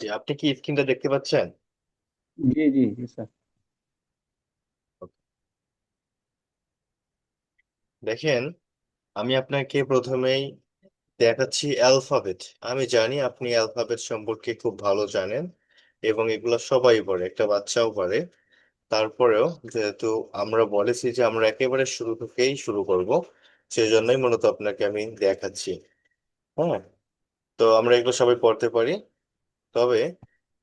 জি, আপনি কি স্ক্রিনটা দেখতে পাচ্ছেন? जी जी जी सर। দেখেন, আমি আপনাকে প্রথমেই দেখাচ্ছি অ্যালফাবেট। আমি জানি আপনি অ্যালফাবেট সম্পর্কে খুব ভালো জানেন এবং এগুলো সবাই পড়ে, একটা বাচ্চাও পারে। তারপরেও যেহেতু আমরা বলেছি যে আমরা একেবারে শুরু থেকেই শুরু করব, সেজন্যই মূলত আপনাকে আমি দেখাচ্ছি। হ্যাঁ, তো আমরা এগুলো সবাই পড়তে পারি। তবে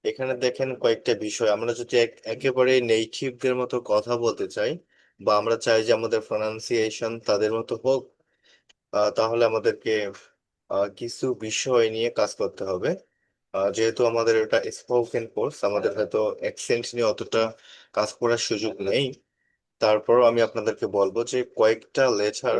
এখানে দেখেন কয়েকটা বিষয়, আমরা যদি একেবারে নেটিভদের মতো কথা বলতে চাই বা আমরা চাই যে আমাদের প্রনাউন্সিয়েশন তাদের মতো হোক, তাহলে আমাদেরকে কিছু বিষয় নিয়ে কাজ করতে হবে। যেহেতু আমাদের এটা স্পোকেন কোর্স, আমাদের হয়তো অ্যাকসেন্ট নিয়ে অতটা কাজ করার সুযোগ নেই। তারপরও আমি আপনাদেরকে বলবো যে কয়েকটা লেটার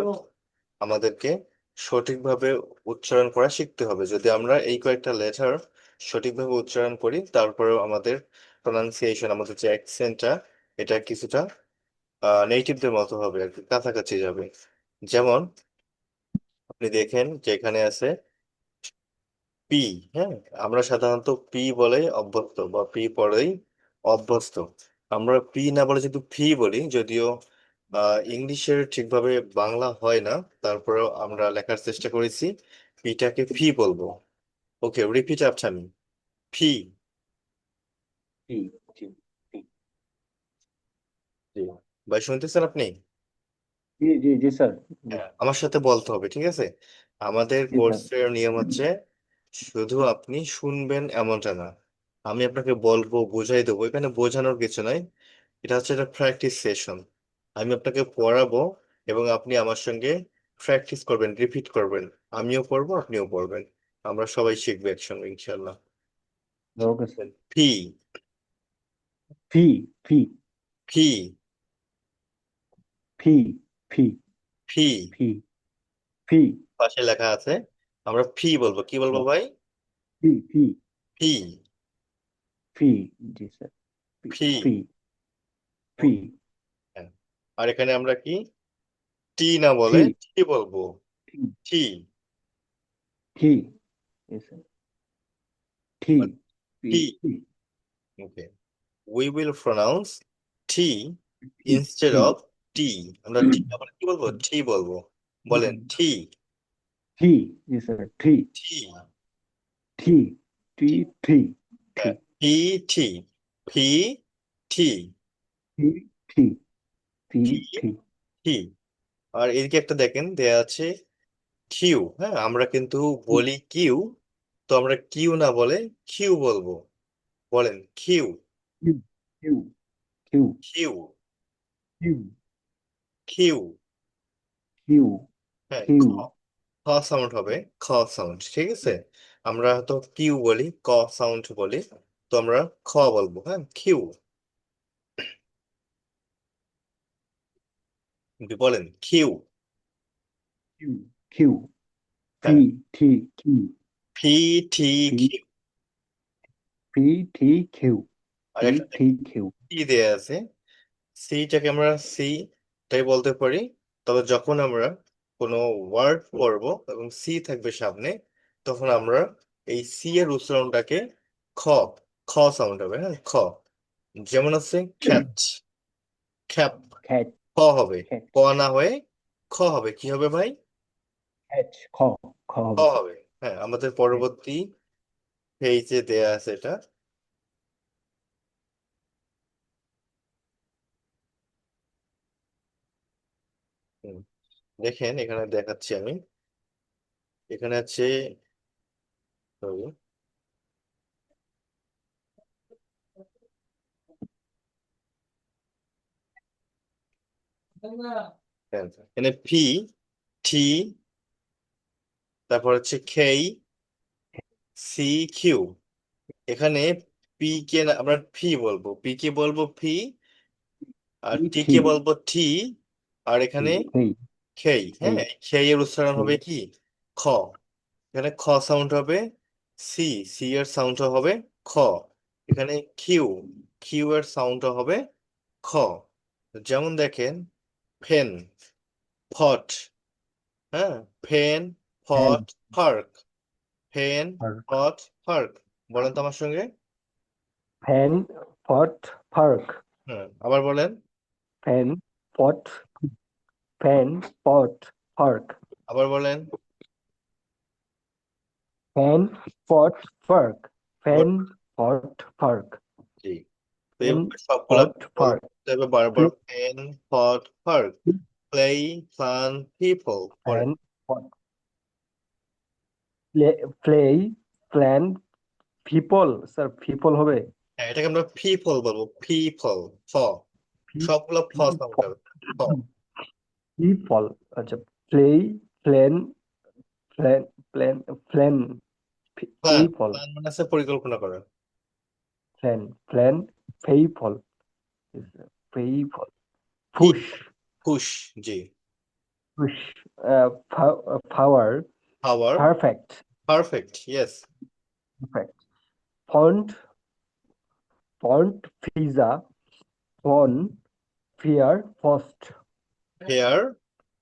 আমাদেরকে সঠিকভাবে উচ্চারণ করা শিখতে হবে। যদি আমরা এই কয়েকটা লেটার সঠিকভাবে উচ্চারণ করি, তারপরেও আমাদের প্রনাউন্সিয়েশন, আমাদের যে অ্যাকসেন্টটা, এটা কিছুটা নেটিভদের মতো হবে আর কি, কাছাকাছি যাবে। যেমন আপনি দেখেন যে এখানে আছে পি। হ্যাঁ, আমরা সাধারণত পি বলে অভ্যস্ত বা পি পরেই অভ্যস্ত। আমরা পি না বলে যদি ফি বলি, যদিও ইংলিশের ঠিকভাবে বাংলা হয় না, তারপরেও আমরা লেখার চেষ্টা করেছি পিটাকে ফি বলবো। ওকে, রিপিট আফটার মি। ফি। जी जी जी জি, ভাই শুনতেছেন আপনি? जी सर। जी হ্যাঁ, আমার সাথে বলতে হবে, ঠিক আছে? আমাদের जी सर। কোর্সের নিয়ম হচ্ছে শুধু আপনি শুনবেন এমনটা না, আমি আপনাকে বলবো, বোঝাই দেবো। এখানে বোঝানোর কিছু নাই, এটা হচ্ছে একটা প্র্যাকটিস সেশন। আমি আপনাকে পড়াবো এবং আপনি আমার সঙ্গে প্র্যাকটিস করবেন, রিপিট করবেন। আমিও পড়বো, আপনিও পড়বেন। আমরা সবাই শিখবো একসঙ্গে ইনশাল্লাহ। Okay sir. ফি। फी फी ফি। फी फी ফি। फी फी পাশে লেখা আছে, আমরা ফি বলবো। কি বলবো ভাই? फी फी ফি। फी जी सर। फी ফি। फी ও, फी হ্যাঁ। আর এখানে আমরা কি টি না বলে फी টি বলবো। টি। फी जी सर। ठी फी টি। फी ওকে, উই উইল প্রনাউন্স টি ठी ইনস্টেড ठी অফ টি। আমরা টি না বলে কি বলবো? টি বলবো। বলেন টি। ठी जी सर। ठी টি। ठी टी টি। ठी ठी হ্যাঁ, টি। টি। ফি। টি। ठी ठी ठी ফি। ठी টি। আর এদিকে একটা দেখেন দেয়া আছে কিউ। হ্যাঁ, আমরা কিন্তু বলি কিউ, তো আমরা কিউ না বলে কিউ বলবো। বলেন Q. Q Q Q Q. Q Q. Q হ্যাঁ, খ। क्यू খ সাউন্ড হবে, খ সাউন্ড, ঠিক আছে? আমরা তো কিউ বলি, ক সাউন্ড বলি, তো আমরা খ বলবো। হ্যাঁ, কিউ। বলেন কিউ। क्यू क्यू फी হ্যাঁ, ठी क्यू ফি। টি। फी কিউ। फी ठी क्यू আর फी একটা ठी क्यू সি দেয়া আছে, সিটাকে আমরা সি তাই বলতে পারি। তবে যখন আমরা কোনো ওয়ার্ড পড়বো এবং সি থাকবে সামনে, তখন আমরা এই সি এর উচ্চারণটাকে খ, খ সাউন্ড হবে। হ্যাঁ, খ। যেমন আছে খ্যাত, খ্যাপ। कैच খ হবে, ক कैच না হয়ে খ হবে। কি হবে ভাই? कैच खो खो খ হবে হবে। হ্যাঁ, আমাদের পরবর্তী পেজে দেয়া আছে এটা। হুম, দেখেন এখানে দেখাচ্ছি আমি। এখানে আছে, sorry, এখানে পি, টি, তারপর হচ্ছে খেই, সি, কিউ। এখানে পি কে আমরা ফি বলবো, পি কে বলবো ফি, আর ठी টি ठी কে বলবো টি। আর এখানে ठी খেই। ठी হ্যাঁ, খেই এর উচ্চারণ ठी হবে কি? খ। এখানে খ সাউন্ড হবে সি, সি এর সাউন্ড হবে খ। এখানে কিউ, কিউ এর সাউন্ড হবে খ। যেমন দেখেন ফেন, ফট। হ্যাঁ, ফেন, फैन ফট, পার্ক। ফেন, फर्क ফট, পার্ক। বলেন তো আমার সঙ্গে। fan, pot, park. হ্যাঁ, আবার বলেন। Fan, pot, fan, pot, park. আবার বলেন। Fan, pot, park. Good. Fan, pot, park. জি। তো Fan, এভাবে সবগুলা pot, park. বলতে হবে বারবার। পেন, পট, পার্ক, প্লেই, ফান, পিপল। পরে Fan, pot, play, plan, people. Sir, people হবে। হ্যাঁ, এটাকে আমরা পিপল বলবো, পিপল। ফ, সবগুলো ফ সাউন্ড হবে। ফ। People আচ্ছা play plan plan plan plan plan, people plan মানে হচ্ছে পরিকল্পনা করা। plan people is people P, push push. G. push power power, perfect perfect, yes. perfect font font pizza font fear post fair,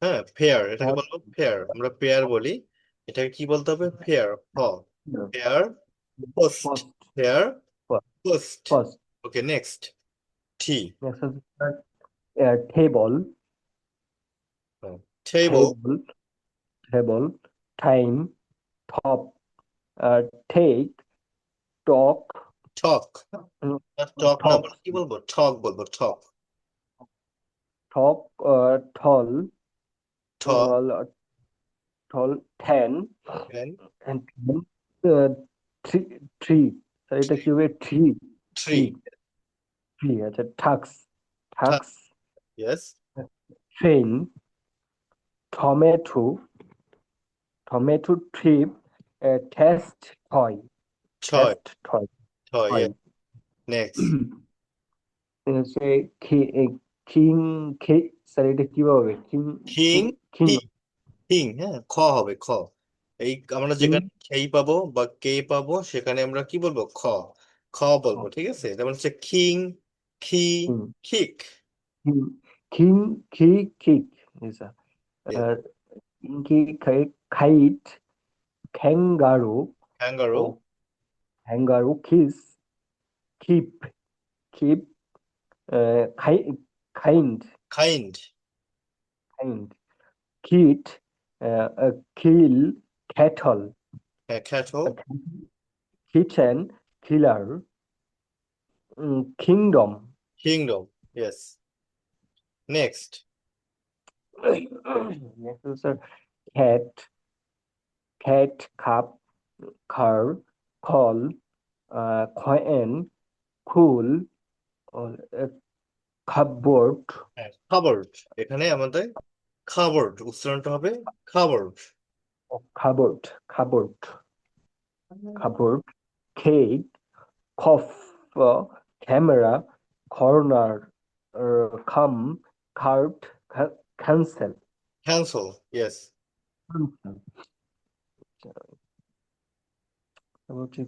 হ্যাঁ fair, এটাকে font বলবো fair, আমরা pair বলি। এটাকে কি বলতে হবে? ফেয়ার, হ। Fair, post. post fair, post. post okay, next. T, next is table table, table table time top take talk talk. mm, টক না talk বলে কি বলবো? ঠক বলবো, ঠক। talk tall ঠক, tall 10 then and uh, three three sir এটা কি হবে three থ্রি, three three আচ্ছা tux ঠাক, tux yes. train tomato tomato trip test toy ছয়, test toy ছয়, toy ইয়েস। নেক্সট। হচ্ছে king স্যার এটা কিভাবে হবে king কিং, king king হি, কিং, হ্যাঁ খ হবে, খ। এই আমরা king যেখানে খেই পাবো বা কে পাবো সেখানে আমরা কি বলবো? খ, খ বলবো, ঠিক আছে? যেমন হচ্ছে কিং, খি, king খিক। king kick is a kite kangaroo kangaroo, or kangaroo keep keep kind kind, kind kit kill cattle হ্যাঁ খ্যাটো, a kitchen killer kingdom kingdom, yes. Next. next is a cat cat cup car call coin cool or cupboard হ্যাঁ খাবার্ড, এখানে আমাদের খাবার্ড উচ্চারণটা হবে খাবার্ড। cupboard cupboard cupboard cake cough camera corner come cart cancel cancel, yes. cancel তারপর হচ্ছে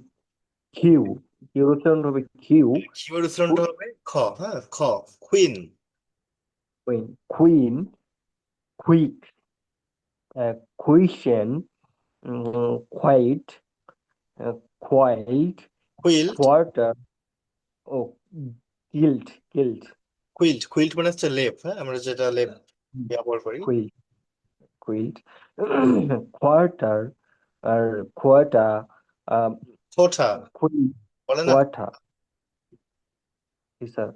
Q Q উচ্চারণ হবে Q কিউর উচ্চারণটা হবে খ, হ্যাঁ খ, queen. queen queen quick question quiet quiet quilt, quarter oh guilt quilt, quilt মানে হচ্ছে লেপ, হ্যাঁ আমরা যেটা লেপ ব্যবহার করি। quilt quilt quarter আর quarter um খোঁঠা, quilt বলে না? quarter is a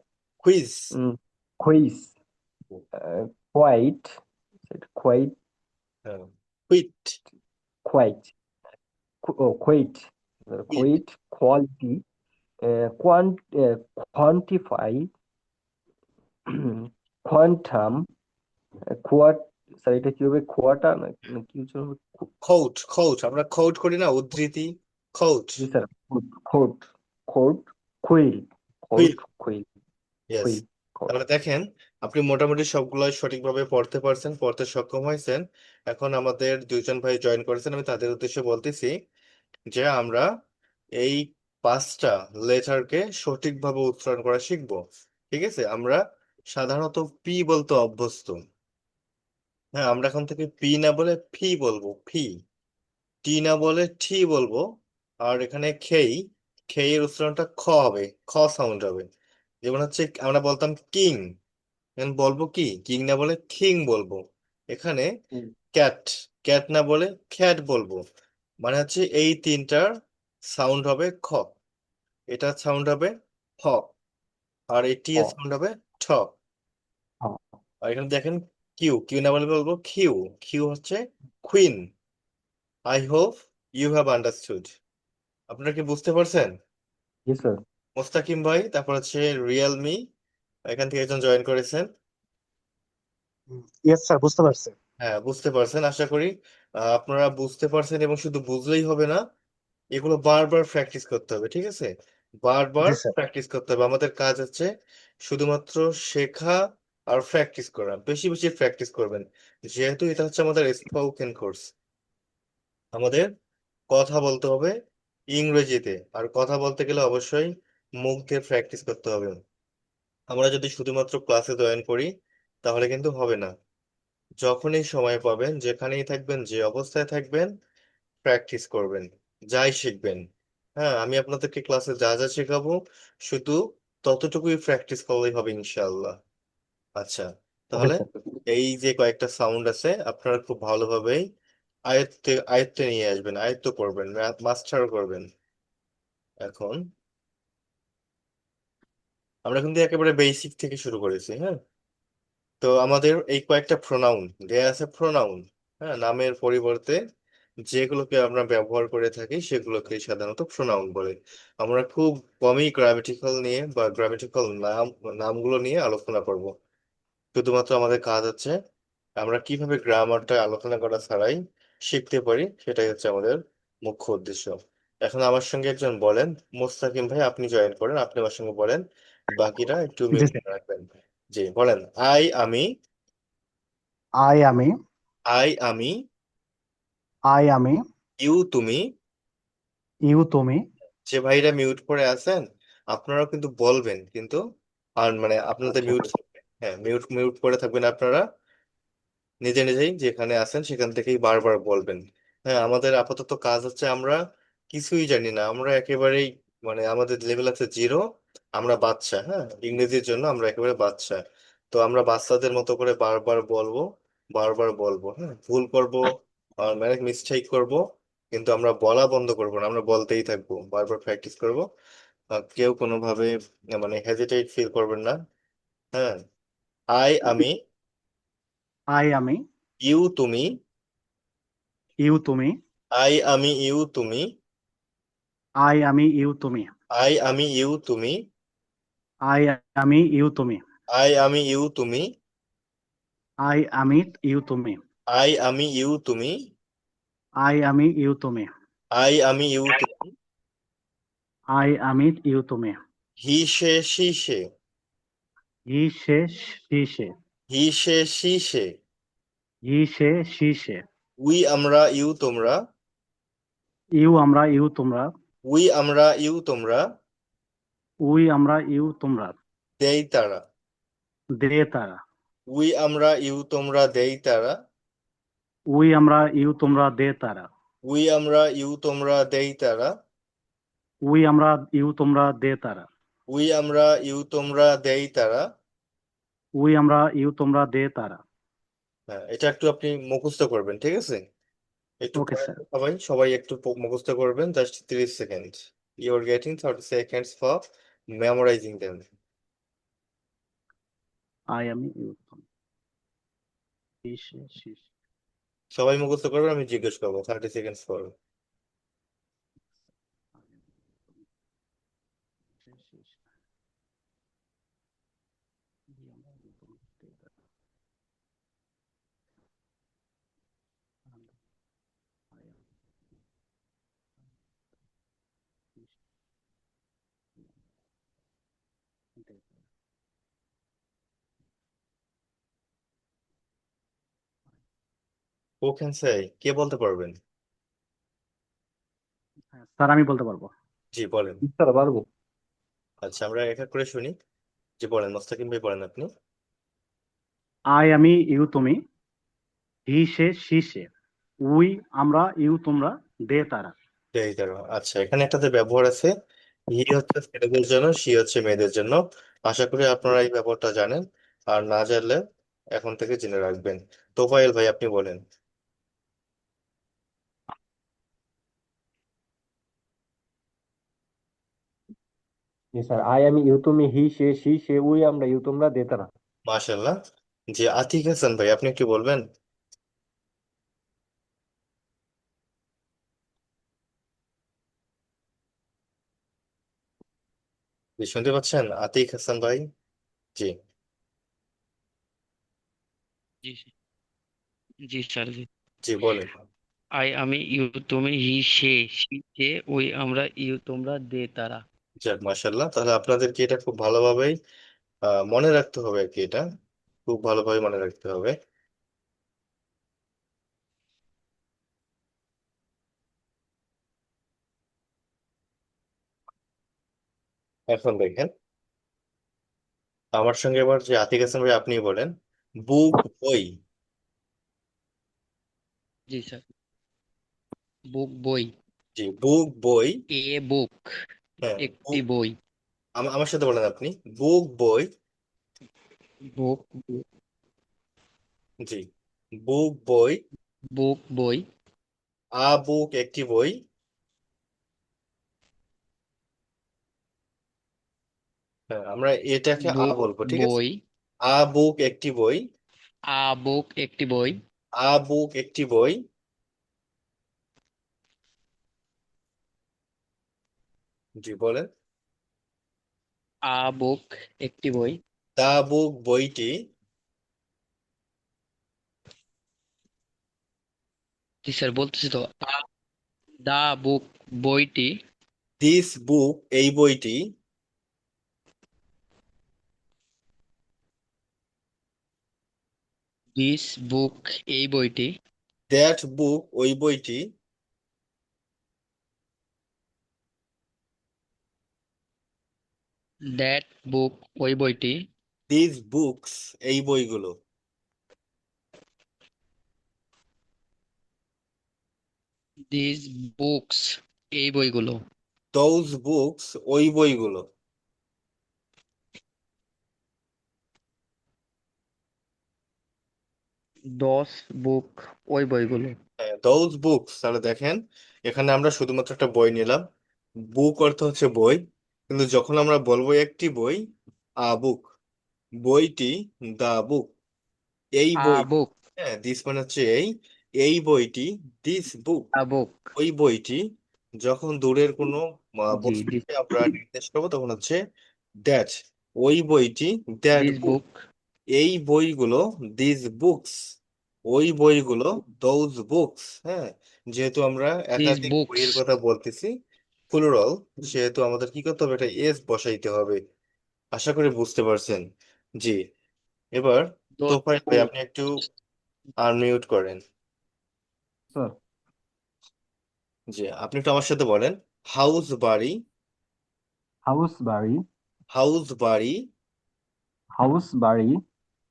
quiz, quiz quite quite হ্যাঁ quite, quite oh quite quite, quite quality quantify quantum quart sir এটা কি হবে কোয়াটা না না কি উচ্চারণ হবে খৌট, খৌট, আমরা খৌট করি না, উদ্ধৃতি। খৌট, জি sir quote quote quill quill, quote quill yes. Quill quote তাহলে দেখেন, আপনি মোটামুটি সবগুলাই সঠিকভাবে পড়তে পারছেন, পড়তে সক্ষম হয়েছেন। এখন আমাদের দুইজন ভাই জয়েন করেছেন, আমি তাদের উদ্দেশ্যে বলতেছি যে আমরা এই পাঁচটা লেটারকে সঠিকভাবে উচ্চারণ করা শিখবো। ঠিক আছে? আমরা সাধারণত পি বলতে অভ্যস্ত। হ্যাঁ, আমরা এখন থেকে পি না বলে ফি বলবো, ফি। টি না বলে ঠি বলবো। আর এখানে খেই, খে এর উচ্চারণটা খ হবে, খ সাউন্ড হবে। যেমন হচ্ছে আমরা বলতাম কিং, এখন বলবো কি, কিং না বলে কিং বলবো। এখানে হুম। ক্যাট, ক্যাট না বলে খ্যাট বলবো। মানে হচ্ছে এই তিনটার সাউন্ড হবে খ, এটার সাউন্ড হবে হ, আর এই টি এর হ, সাউন্ড হবে ঠ। হ। আর এখানে দেখেন কিউ, কিউ না বলে বলবো কিউ, কিউ হচ্ছে queen. I hope you have understood. আপনারা কি বুঝতে পারছেন? জি স্যার। মোস্তাকিম ভাই, তারপর হচ্ছে রিয়েলমি, এখান থেকে একজন জয়েন করেছেন। ইয়েস স্যার, বুঝতে পারছি। হ্যাঁ, বুঝতে পারছেন আশা করি। আপনারা বুঝতে পারছেন, এবং শুধু বুঝলেই হবে না, এগুলো বারবার প্র্যাকটিস করতে হবে, ঠিক আছে? বারবার জি স্যার। প্র্যাকটিস করতে হবে। আমাদের কাজ হচ্ছে শুধুমাত্র শেখা আর প্র্যাকটিস করা, বেশি বেশি প্র্যাকটিস করবেন। যেহেতু এটা হচ্ছে আমাদের স্পোকেন কোর্স, আমাদের কথা বলতে হবে ইংরেজিতে, আর কথা বলতে গেলে অবশ্যই মুখ দিয়ে প্র্যাকটিস করতে হবে। আমরা যদি শুধুমাত্র ক্লাসে জয়েন করি তাহলে কিন্তু হবে না। যখনই সময় পাবেন, যেখানেই থাকবেন, যে অবস্থায় থাকবেন, প্র্যাকটিস করবেন, যাই শিখবেন। হ্যাঁ, আমি আপনাদেরকে ক্লাসে যা যা শেখাবো শুধু ততটুকুই প্র্যাকটিস করলেই হবে ইনশাআল্লাহ। আচ্ছা, ওকে তাহলে স্যার। এই যে কয়েকটা সাউন্ড আছে আপনারা খুব ভালোভাবেই আয়ত্তে আয়ত্তে নিয়ে আসবেন, আয়ত্ত করবেন, মাস্টার করবেন। এখন আমরা কিন্তু একেবারে বেসিক থেকে শুরু করেছি, হ্যাঁ। তো আমাদের এই কয়েকটা প্রোনাউন দেয়া আছে, প্রোনাউন। হ্যাঁ, নামের পরিবর্তে যেগুলোকে আমরা ব্যবহার করে থাকি সেগুলোকে সাধারণত প্রোনাউন বলে। আমরা খুব কমই গ্রামেটিক্যাল নিয়ে বা গ্রামেটিক্যাল নামগুলো নিয়ে আলোচনা করব। শুধুমাত্র আমাদের কাজ হচ্ছে আমরা কিভাবে গ্রামারটা আলোচনা করা ছাড়াই শিখতে পারি, সেটাই হচ্ছে আমাদের মুখ্য উদ্দেশ্য। এখন আমার সঙ্গে একজন বলেন, মোস্তাকিম ভাই আপনি জয়েন করেন, আপনি আমার সঙ্গে বলেন, বাকিরা একটু জি মিউট স্যার। রাখবেন। জি বলেন। আমি, আমি। আমি, আমি। ইউ তুমি। ইউ তুমি। যে ভাইরা মিউট করে আছেন আপনারাও কিন্তু বলবেন, কিন্তু আর মানে আপনাদের আচ্ছা। মিউট, হ্যাঁ মিউট মিউট করে থাকবেন আপনারা, নিজে নিজেই যেখানে আছেন সেখান থেকেই বারবার বলবেন। হ্যাঁ, আমাদের আপাতত কাজ হচ্ছে আমরা কিছুই জানি না, আমরা একেবারেই মানে আমাদের লেভেল আছে জিরো। আমরা বাচ্চা, হ্যাঁ, ইংরেজির জন্য আমরা একেবারে বাচ্চা। তো আমরা বাচ্চাদের মতো করে বারবার বলবো, বারবার বলবো, হ্যাঁ, ভুল করব আর মানে মিস্টেক করব, কিন্তু আমরা বলা বন্ধ করবো না, আমরা বলতেই থাকবো, বারবার প্র্যাকটিস করব। কেউ কোনোভাবে মানে হেজিটেট ফিল করবেন না। হ্যাঁ, আমি, আমি। ইউ তুমি। ইউ তুমি। আমি, ইউ তুমি। আমি ইউ তুমি। আমি, ইউ তুমি। আই আমি ইউ তুমি। আমি, ইউ তুমি। আমি ইউ তুমি। আমি, ইউ তুমি। আমি ইউ তুমি। আমি, ইউ তুমি। আমি ইউ তুমি। হি সে সি সে। হি সে সি সে। হি সে সি সে। হি সে সি সে। উই আমরা, ইউ তোমরা। ইউ আমরা ইউ তোমরা। উই আমরা, ইউ তোমরা। উই আমরা ইউ তোমরা। দেই তারা। দে তারা। উই আমরা, ইউ তোমরা, দেই তারা। উই আমরা ইউ তোমরা দে তারা। উই আমরা, ইউ তোমরা, দেই তারা। উই আমরা ইউ তোমরা দে তারা। উই আমরা, ইউ তোমরা, দেই তারা। উই আমরা ইউ তোমরা দে তারা। হ্যাঁ, এটা একটু আপনি মুখস্থ করবেন, ঠিক আছে? একটু ওকে করেন স্যার। তো সবাই, সবাই একটু মুখস্থ করবেন, just 30 seconds. You are getting 30 seconds for memorising them. আমি ইউ তুমি। হি সে সি সে। সবাই মুখস্থ করবেন, আমি জিজ্ঞেস করবো 30 seconds পর। হু ক্যান সে, কে বলতে পারবেন? স্যার আমি বলতে পারবো। জি বলেন। স্যার পারবো। আচ্ছা, আমরা এক এক করে শুনি। জি বলেন, মোস্তাকিম ভাই বলেন আপনি। আমি ইউ তুমি। হি সে সি সে। উই আমরা ইউ তোমরা দে তারা। এই ধরো, আচ্ছা এখানে একটাতে ব্যবহার আছে হি হচ্ছে ছেলেদের জন্য, সি হচ্ছে মেয়েদের জন্য। আশা করি আপনারা এই ব্যাপারটা জানেন, আর না জানলে এখন থেকে জেনে রাখবেন। তোফায়েল ভাই, আপনি বলেন। জি স্যার, আই আমি ইউ তুমি হি সে সি সে উই আমরা ইউ তোমরা দে তারা। মাশাল্লাহ। জি, আতিক হাসান ভাই, আপনি কি বলবেন? জি, শুনতে পাচ্ছেন আতিক হাসান ভাই? জি। জি জি স্যার জি। জি, বলেন। আই আমি ইউ তুমি হি সে সি সে ওই আমরা ইউ তোমরা দে তারা। যাক, মাশাল্লাহ, তাহলে আপনাদেরকে এটা খুব ভালোভাবেই মনে রাখতে হবে আর কি। এটা খুব ভালোভাবে মনে রাখতে হবে। এখন দেখেন, আমার সঙ্গে এবার যে আতিক হাসান ভাই, আপনি বলেন। বুক, বই। জি স্যার। বুক বই। জি, বুক, বই। এ বুক হ্যাঁ, একটি বুক। বই। আমার সাথে বলেন আপনি। বুক, বই। বুক জি, বুক, বই। বুক বই। আ বুক একটি বই। হ্যাঁ, আমরা এটাকে আ বুক বলবো, ঠিক আছে। বই। আ বুক একটি বই। আ বুক একটি বই। আ বুক একটি বই। জি, বলেন। আ বুক একটি বই। দা বুক বইটি। জি স্যার বলতেছি তো। দা বুক বইটি। দিস বুক এই বইটি। দিস বুক এই বইটি। দ্যাট বুক ওই বইটি। দ্যাট বুক ওই বইটি। দিস বুকস এই বইগুলো। দিস বুকস এই বইগুলো। দোজ বুকস ওই বইগুলো। দস বুক ওই বইগুলো। হ্যাঁ, দোজ বুকস। তাহলে দেখেন, এখানে আমরা শুধুমাত্র একটা বই নিলাম। বুক অর্থ হচ্ছে বই, কিন্তু যখন আমরা বলবো একটি বই, আ বুক, বইটি, দা বুক, এই আ বই। বুক হ্যাঁ, দিস মানে হচ্ছে এই, এই বইটি, দিস বুক, আ বুক। ওই বইটি। যখন দূরের কোনো জি জি। বস্তুকে আমরা নির্দেশ করবো তখন হচ্ছে দ্যাট, ওই বইটি, দ্যাট দিস বুক, বুক। এই বইগুলো, দিস বুকস, ওই বইগুলো, দোজ বুকস। হ্যাঁ, যেহেতু আমরা দিস একাধিক বুকস। বইয়ের কথা বলতেছি, প্লুরাল, সেহেতু আমাদের কি করতে হবে, এটা এস বসাইতে হবে। আশা করি বুঝতে পারছেন। জি। এবার দোজ তোফায়েল ভাই, বুক। আপনি একটু আনমিউট করেন। স্যার, জি, আপনি একটু আমার সাথে বলেন। হাউস, বাড়ি। হাউস বাড়ি। হাউস, বাড়ি। হাউস বাড়ি।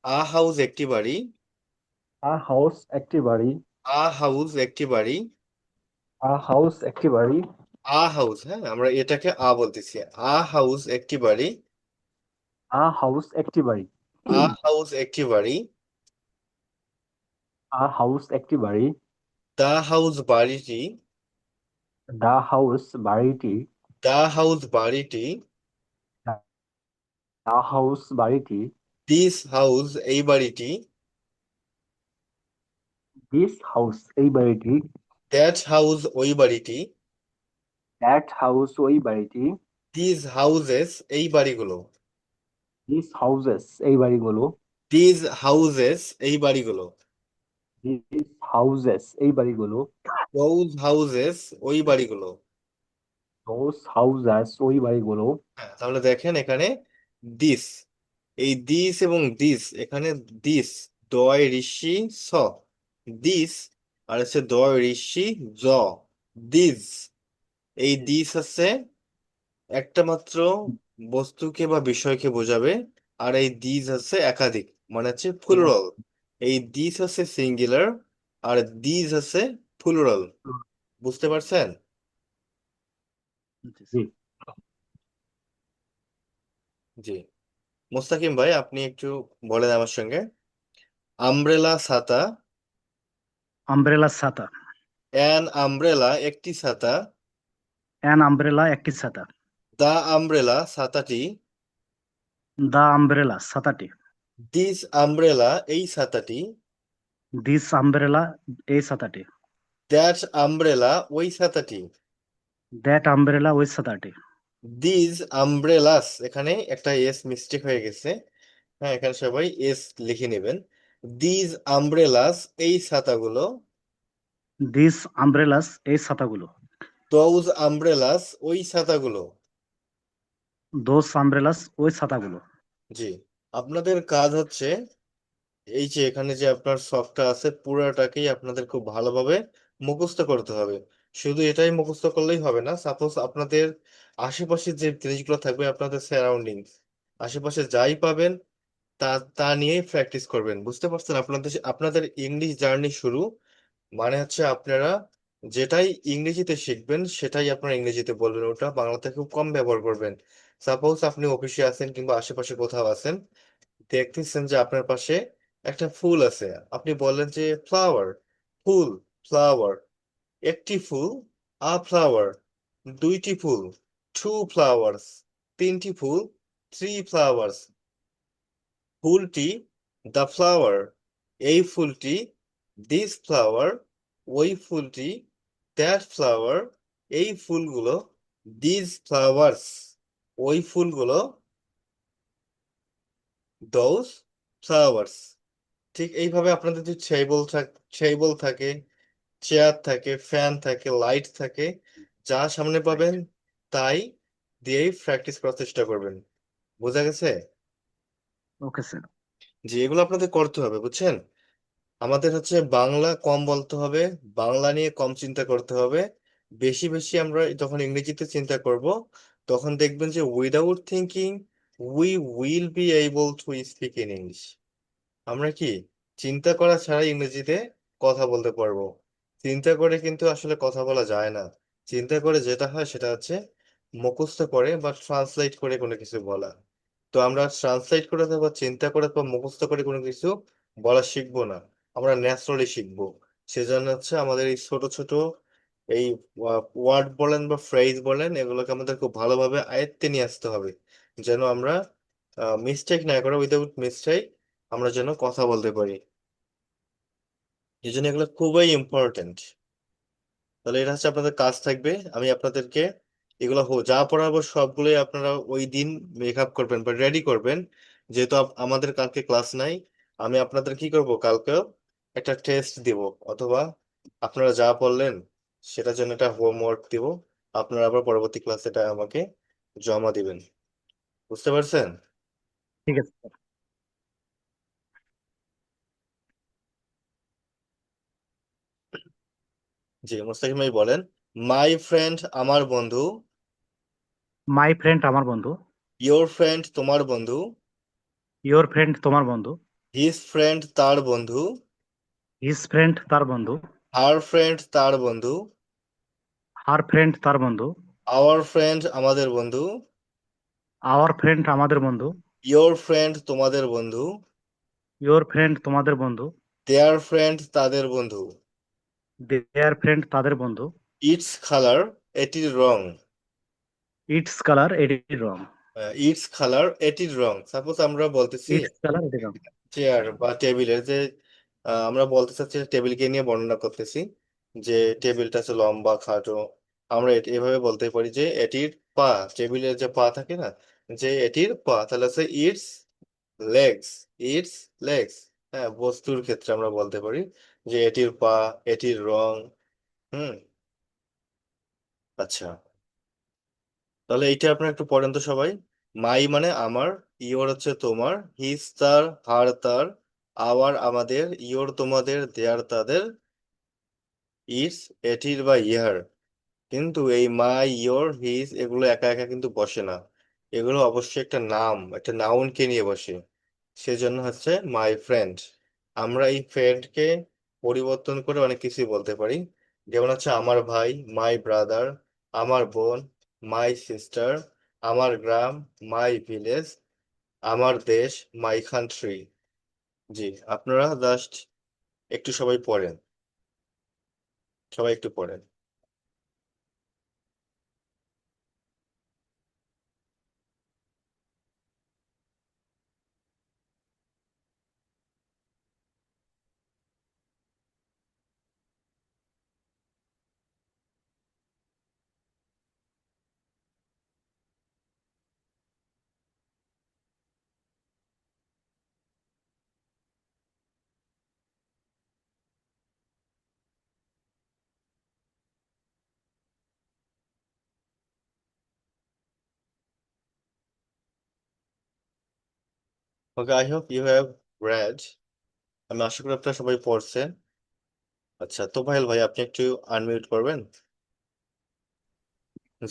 আ হাউস একটি বাড়ি। আ হাউস একটি বাড়ি। আ হাউস একটি বাড়ি। আ হাউস একটি বাড়ি। আ হাউস, হ্যাঁ, আমরা এটাকে আ বলতেছি। আ হাউস একটি বাড়ি। আ হাউস একটি বাড়ি। আ হাউস একটি বাড়ি। আ হাউস একটি বাড়ি। দা হাউস বাড়িটি। দা হাউস বাড়িটি। দা হাউস বাড়িটি। দা হাউস বাড়িটি। দিস হাউস এই বাড়িটি। দিস হাউস এই বাড়িটি। দ্যাট হাউস ওই বাড়িটি। দ্যাট হাউস ওই বাড়িটি। দিস হাউসেস এই বাড়িগুলো। দিস হাউসেস এই বাড়িগুলো। দিস হাউসেস এই বাড়িগুলো। দিস হাউসেস এই বাড়িগুলো। দোজ হাউসেস ওই বাড়িগুলো। দোস হাউসেস ওই বাড়িগুলো। হ্যাঁ, তাহলে দেখেন এখানে দিস, এই দিস এবং দিস, এখানে দিস, দয় ঋষি স, দিস, আর হচ্ছে দয় ঋষি জ, দিস। এই দিস আছে একটা মাত্র বস্তুকে বা বিষয়কে বোঝাবে, আর এই দিস আছে একাধিক, মানে হচ্ছে প্লুরাল। এই দিস আছে সিঙ্গুলার, আর দিস আছে প্লুরাল। বুঝতে পারছেন? জি। জি, মুস্তাকিম ভাই আপনি একটু বলেন আমার সঙ্গে। আমব্রেলা ছাতা। আমব্রেলা ছাতা। অ্যান আমব্রেলা একটি ছাতা। অ্যান আমব্রেলা একটি ছাতা। দা আমব্রেলা ছাতাটি। দা আমব্রেলা ছাতাটি। দিস আমব্রেলা এই ছাতাটি। দিস আমব্রেলা এই ছাতাটি। দ্যাট আমব্রেলা ওই ছাতাটি। দ্যাট আমব্রেলা ওই ছাতাটি। দিজ আমব্রেলাস, এখানে একটা এস মিস্টেক হয়ে গেছে। হ্যাঁ, এখানে সবাই এস লিখে নেবেন। দিজ আমব্রেলাস এই ছাতাগুলো। দিস আমব্রেলাস এই ছাতাগুলো। দোজ আমব্রেলাস ওই ছাতাগুলো। দোস আমব্রেলাস ওই ছাতাগুলো। জি, আপনাদের কাজ হচ্ছে এই যে এখানে যে আপনার শখটা আছে পুরাটাকেই আপনাদের খুব ভালোভাবে মুখস্থ করতে হবে। শুধু এটাই মুখস্থ করলেই হবে না, সাপোজ আপনাদের আশেপাশে যে জিনিসগুলো থাকবে, আপনাদের সারাউন্ডিংস, আশেপাশে যাই পাবেন তা তা নিয়েই প্র্যাকটিস করবেন। বুঝতে পারছেন? আপনাদের আপনাদের ইংলিশ জার্নি শুরু মানে হচ্ছে আপনারা যেটাই ইংরেজিতে শিখবেন সেটাই আপনারা ইংরেজিতে বলবেন, ওটা বাংলাতে খুব কম ব্যবহার করবেন। সাপোজ আপনি অফিসে আছেন কিংবা আশেপাশে কোথাও আছেন, দেখতেছেন যে আপনার পাশে একটা ফুল আছে, আপনি বললেন যে ফ্লাওয়ার, ফুল, ফ্লাওয়ার, একটি ফুল, আ ফ্লাওয়ার, দুইটি ফুল, টু ফ্লাওয়ার্স, তিনটি ফুল, থ্রি ফ্লাওয়ার্স, ফুলটি, দ্য ফ্লাওয়ার, এই ফুলটি, দিস ফ্লাওয়ার, ওই ফুলটি, দ্যাট ফ্লাওয়ার, এই ফুলগুলো, দিস ফ্লাওয়ার্স, ওই ফুলগুলো, দোজ ফ্লাওয়ার্স। ঠিক এইভাবে আপনাদের যদি টেবিল থাকে, চেয়ার থাকে, ফ্যান থাকে, লাইট থাকে, যা সামনে পাবেন তাই দিয়েই প্র্যাকটিস করার চেষ্টা করবেন। বোঝা গেছে? Okay sir. যে এগুলো আপনাদের করতে হবে, বুঝছেন? আমাদের হচ্ছে বাংলা কম বলতে হবে, বাংলা নিয়ে কম চিন্তা করতে হবে। বেশি বেশি আমরা যখন ইংরেজিতে চিন্তা করব, তখন দেখবেন যে without thinking we will be able to speak in English. আমরা কি চিন্তা করা ছাড়া ইংরেজিতে কথা বলতে পারবো? চিন্তা করে কিন্তু আসলে কথা বলা যায় না। চিন্তা করে যেটা হয় সেটা হচ্ছে মুখস্থ করে বা ট্রান্সলেট করে কোনো কিছু বলা। তো আমরা ট্রান্সলেট করে অথবা চিন্তা করে বা মুখস্থ করে কোনো কিছু বলা শিখবো না, আমরা ন্যাচারালি শিখবো। সেজন্য হচ্ছে আমাদের এই ছোট ছোট এই ওয়ার্ড বলেন বা ফ্রেজ বলেন, এগুলোকে আমাদের খুব ভালোভাবে আয়ত্তে নিয়ে আসতে হবে, যেন আমরা মিস্টেক না করে, উইদাউট মিস্টেক আমরা যেন কথা বলতে পারি। এই জন্য এগুলো খুবই ইম্পর্টেন্ট। তাহলে এটা হচ্ছে আপনাদের কাজ থাকবে। আমি আপনাদেরকে এগুলো যা পড়াবো সবগুলোই আপনারা ওই দিন মেকআপ করবেন বা রেডি করবেন। যেহেতু আমাদের কালকে ক্লাস নাই, আমি আপনাদের কি করব, কালকেও একটা টেস্ট দিব, অথবা আপনারা যা পড়লেন সেটার জন্য একটা হোমওয়ার্ক দিব, আপনারা আবার পরবর্তী ক্লাসে এটা আমাকে জমা দিবেন। বুঝতে পারছেন? ঠিক আছে স্যার। জি, মুস্তাকিম ভাই বলেন। মাই ফ্রেন্ড আমার বন্ধু। মাই ফ্রেন্ড আমার বন্ধু। ইয়োর ফ্রেন্ড তোমার বন্ধু। ইয়োর ফ্রেন্ড তোমার বন্ধু। হিজ ফ্রেন্ড তার বন্ধু। হিজ ফ্রেন্ড তার বন্ধু। হার ফ্রেন্ড তার বন্ধু। হার ফ্রেন্ড তার বন্ধু। আওয়ার ফ্রেন্ড আমাদের বন্ধু। আওয়ার ফ্রেন্ড আমাদের বন্ধু। ইয়োর ফ্রেন্ড তোমাদের বন্ধু। ইয়োর ফ্রেন্ড তোমাদের বন্ধু। দেয়ার ফ্রেন্ড তাদের বন্ধু। দেয়ার ফ্রেন্ড তাদের বন্ধু। ইটস কালার এটির রং। ইটস কালার এটির রং। ইটস কালার এটির রং। সাপোজ আমরা বলতেছি ইটস কালার এটির রং। চেয়ার বা টেবিলের যে আমরা বলতে চাচ্ছি টেবিলকে নিয়ে বর্ণনা করতেছি যে টেবিলটা হচ্ছে লম্বা খাটো, আমরা এভাবে বলতে পারি যে এটির পা, টেবিলের যে পা থাকে না, যে এটির পা, তাহলে হচ্ছে ইটস লেগস। It's legs. হ্যাঁ, বস্তুর ক্ষেত্রে আমরা বলতে পারি যে এটির পা, এটির রং। হুম। আচ্ছা, তাহলে এইটা আপনারা একটু পড়েন তো সবাই। মাই মানে আমার, ইওর হচ্ছে তোমার, হিজ তার, হার তার, আওয়ার আমাদের, ইওর তোমাদের, দেয়ার তাদের, ইটস এটির বা ইহার। কিন্তু এই মাই, ইয়োর, হিজ এগুলো একা একা কিন্তু বসে না, এগুলো অবশ্যই একটা নাম, একটা নাউনকে নিয়ে বসে। সেজন্য হচ্ছে মাই ফ্রেন্ড। আমরা এই ফ্রেন্ডকে পরিবর্তন করে অনেক কিছুই বলতে পারি। যেমন হচ্ছে আমার ভাই, মাই ব্রাদার, আমার বোন, মাই সিস্টার, আমার গ্রাম, মাই ভিলেজ, আমার দেশ, মাই কান্ট্রি। জি, আপনারা জাস্ট একটু সবাই পড়েন, সবাই একটু পড়েন। Okay, I hope you have read. আমি আশা করি আপনারা সবাই পড়ছেন। আচ্ছা, তোফায়েল ভাই, আপনি একটু আনমিউট করবেন?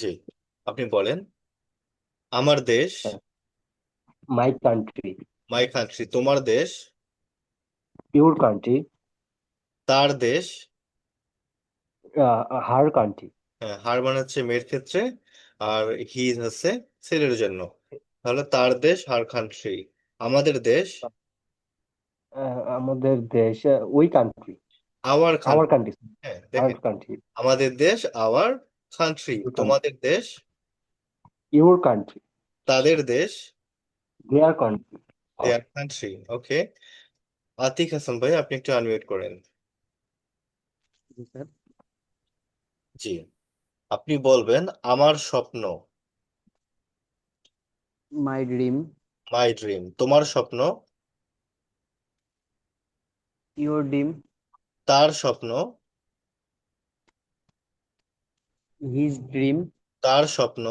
জি, আপনি বলেন। আমার দেশ, মাই কান্ট্রি, মাই কান্ট্রি। তোমার দেশ, ইউর কান্ট্রি, তার দেশ। হার কান্ট্রি। হ্যাঁ, হার মানে হচ্ছে মেয়ের ক্ষেত্রে, আর হি হচ্ছে ছেলের জন্য। তাহলে তার দেশ, হার কান্ট্রি। আমাদের দেশ, আমাদের দেশ, ওই country, our our country. Country, হ্যাঁ, আওয়ার দেখেন, কান্ট্রি, আমাদের দেশ, আওয়ার কান্ট্রি। ইউর কান্ট্রি, তোমাদের দেশ, ইউর কান্ট্রি, তাদের দেশ, their country. Their country. Okay, Atik Hasan ভাই, আপনি একটু আনমিউট করেন। স্যার, জি, আপনি বলবেন আমার স্বপ্ন, মাই ড্রিম, মাই ড্রিম। তোমার স্বপ্ন, ইউর ড্রিম, তার স্বপ্ন, হিজ ড্রিম, তার স্বপ্ন,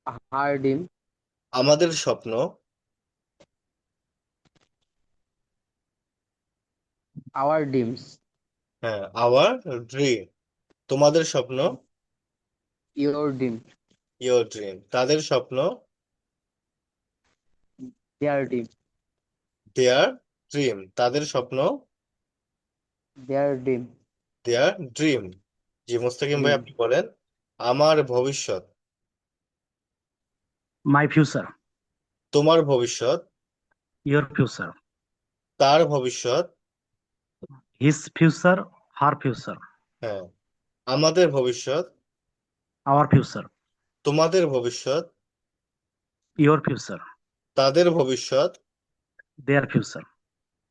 হার ড্রিম, আমাদের স্বপ্ন, আওয়ার ড্রিমস, হ্যাঁ, আওয়ার ড্রিম। তোমাদের স্বপ্ন, ইউর ড্রিম, ইয়োর ড্রিম। তাদের স্বপ্ন, দেয়ার ড্রিম, দেয়ার ড্রিম। তাদের স্বপ্ন, দেয়ার ড্রিম, দেয়ার ড্রিম। জি, মুস্তাকিম ভাই, ড্রিম, আপনি বলেন। আমার ভবিষ্যৎ, মাই ফিউচার, তোমার ভবিষ্যৎ, ইয়োর ফিউচার, তার ভবিষ্যৎ, হিজ ফিউচার, হার ফিউচার, হ্যাঁ, আমাদের ভবিষ্যৎ, আওয়ার ফিউচার, তোমাদের ভবিষ্যৎ, ইয়োর ফিউচার, তাদের ভবিষ্যৎ, দেয়ার ফিউচার,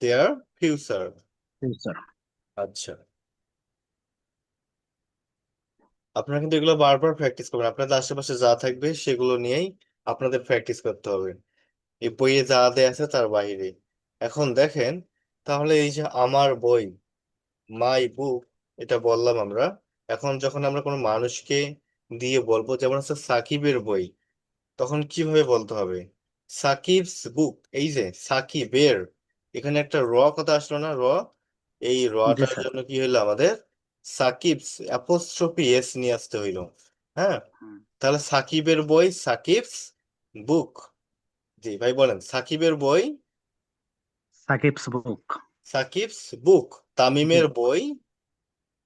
দেয়ার ফিউচার। ফিউচার। আচ্ছা, আপনারা কিন্তু এগুলো বারবার প্র্যাকটিস করবেন। আপনাদের আশেপাশে যা থাকবে সেগুলো নিয়েই আপনাদের প্র্যাকটিস করতে হবে, এই বইয়ে যা দেয়া আছে তার বাইরে। এখন দেখেন, তাহলে এই যে আমার বই, মাই বুক, এটা বললাম আমরা। এখন যখন আমরা কোনো মানুষকে দিয়ে বলবো, যেমন হচ্ছে সাকিবের বই, তখন কিভাবে বলতে হবে? সাকিবস বুক। এই যে সাকিবের, এখানে একটা র কথা আসলো না, র। এই জি রটার স্যার। জন্য কি হইলো আমাদের? সাকিবস অ্যাপোস্ট্রোফি এস নিয়ে আসতে হইলো। হ্যাঁ, তাহলে সাকিবের বই, সাকিবস বুক। জি ভাই, বলেন। সাকিবের বই, সাকিবস বুক, সাকিবস বুক। তামিমের বুক, বই,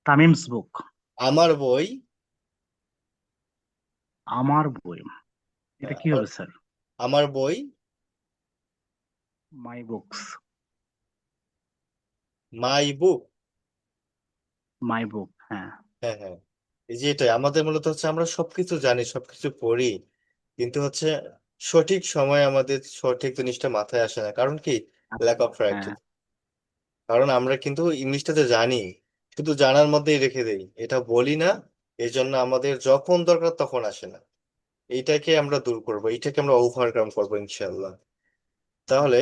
তামিমস বুক, আমার বই। আমার বই। এটা কি আমার হবে স্যার? আমার বই, মাই বুকস, মাই বুক। মাই বুক, হ্যাঁ। হ্যাঁ, হ্যাঁ, এই যে এটাই আমাদের মূলত হচ্ছে, আমরা সবকিছু জানি, সবকিছু পড়ি, কিন্তু হচ্ছে সঠিক সময় আমাদের সঠিক জিনিসটা মাথায় আসে না। কারণ কি? ল্যাক অফ হ্যাঁ, প্র্যাকটিস। কারণ আমরা কিন্তু ইংলিশটাতে জানি, শুধু জানার মধ্যেই রেখে দেই, এটা বলি না। এই জন্য আমাদের যখন দরকার তখন আসে না। এইটাকে আমরা দূর করবো, এইটাকে আমরা ওভারকাম করবো ইনশাল্লাহ। তাহলে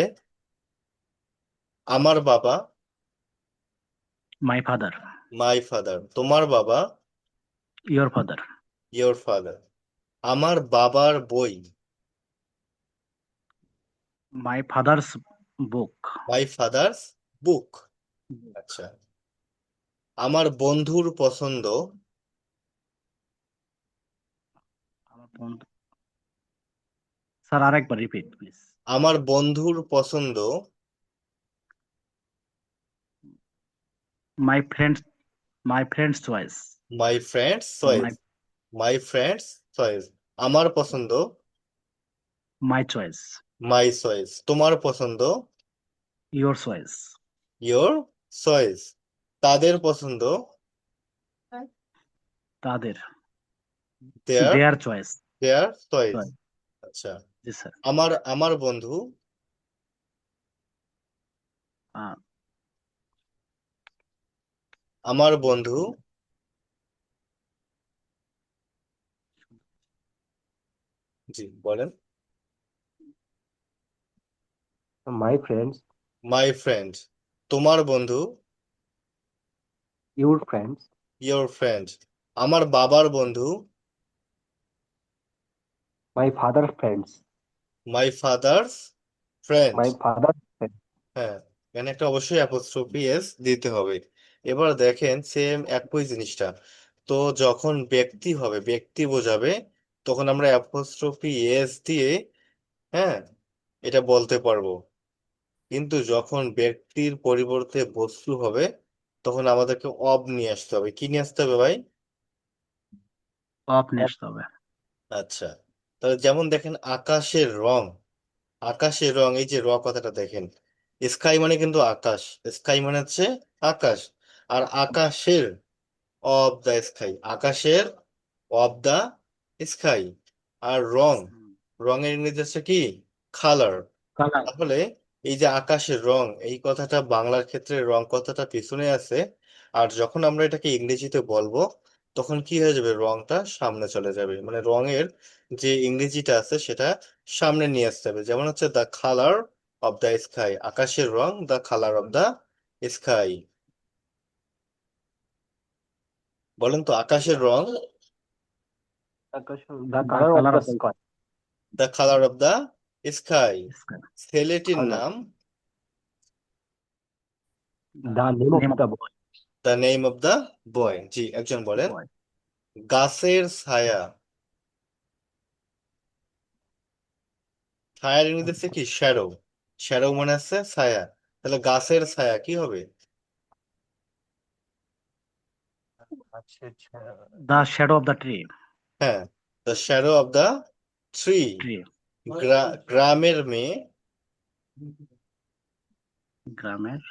আমার বাবা, মাই ফাদার, মাই ফাদার। তোমার বাবা, ইয়োর ফাদার, ইয়োর ফাদার। আমার বাবার বই, my father's book, my father's বুক। আচ্ছা, আমার বন্ধুর পছন্দ, আমার বন্ধু। স্যার আরেকবার রিপিট প্লিজ। আমার বন্ধুর পছন্দ, my friends, my friends choice, my friends my choice, my friends choice. আমার পছন্দ, My choice. মাই চয়েস, তোমার পছন্দ। Your choice. ইয়োর চয়েস, তাদের পছন্দ। তাদের দেয়ার their choice. There choice. Choice. আচ্ছা, জি স্যার। আমার বন্ধু। আহ, আমার বন্ধু। জি বলেন। My friends, মাই ফ্রেন্ড, তোমার বন্ধু। your friends, ইয়োর ফ্রেন্ড, আমার বাবার বন্ধু। my father's friends, my father's friend. my father's friends. হ্যাঁ, এখানে একটা অবশ্যই অ্যাপোস্ট্রোফি এস দিতে হবে। এবার দেখেন সেম একই জিনিসটা, তো যখন ব্যক্তি হবে, ব্যক্তি বোঝাবে, তখন আমরা অ্যাপোস্ট্রোফি এস দিয়ে, হ্যাঁ, এটা বলতে পারবো। কিন্তু যখন ব্যক্তির পরিবর্তে বস্তু হবে, তখন আমাদেরকে অব নিয়ে আসতে হবে। কি নিয়ে আসতে হবে ভাই? অফ নিয়ে আসতে হবে। আচ্ছা, তাহলে যেমন দেখেন আকাশের রং, আকাশের রং, এই যে কথাটা দেখেন, স্কাই মানে কিন্তু আকাশ, স্কাই মানে হচ্ছে আকাশ। আর আকাশের, অফ দা স্কাই, আকাশের অফ দা স্কাই। আর রং, রঙের ইংরেজি হচ্ছে কি? কালার। কালার। তাহলে এই যে আকাশের রং, এই কথাটা বাংলার ক্ষেত্রে রং কথাটা পিছনে আছে, আর যখন আমরা এটাকে ইংরেজিতে বলবো, তখন কি হয়ে যাবে? রংটা সামনে চলে যাবে, মানে রঙের যে ইংরেজিটা আছে সেটা সামনে নিয়ে আসতে হবে। যেমন হচ্ছে the colour of the sky, আকাশের রং, the colour of the sky. বলেন তো, আকাশের রং, The The color of color the of the sky. The colour of the sky. sky. ছেলেটির Color. নাম, The name of Name of the the name of the boy. জি, একজন বলেন। boy. গাছের ছায়া, ছায়ার ইংরেজি হচ্ছে কি? শ্যাডো। শ্যাডো মানে আছে ছায়া, তাহলে গাছের ছায়া কি হবে? The shadow of the tree. হ্যাঁ, the shadow of the tree. Tree. গ্রামের মেয়ে, গ্রামের।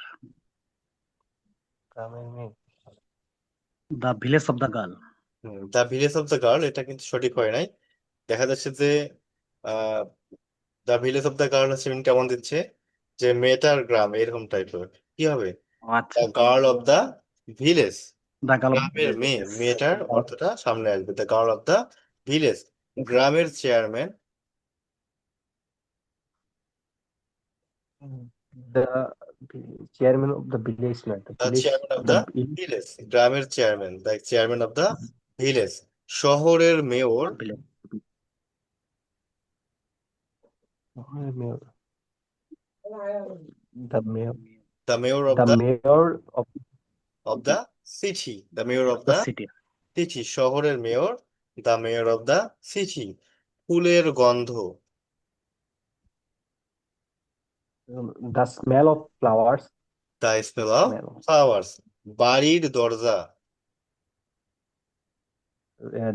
name. The village of the girl. The village of the girl, এটা কিন্তু সঠিক হয় নাই। দেখা যাচ্ছে যে the village of the girl হচ্ছে meaning কেমন দিচ্ছে, যে মেয়েটার গ্রাম, এরকম টাইপের। কি হবে? ও আচ্ছা। The girl of the village, The girl of the গ্রামের village. মেয়ে, Yes. মেয়েটার অর্থটা সামনে আসবে, the girl of the village. গ্রামের chairman, The chairman of the village, not the the village. Chairman of The the village, গ্রামের chairman, the chairman of the village. শহরের mayor, Village. mayor. The mayor. The mayor of The the mayor city, the mayor of The the city. City, শহরের mayor, the mayor of the city. ফুলের গন্ধ, the smell of flowers. The smell of Smell. Flowers. বাড়ির দরজা,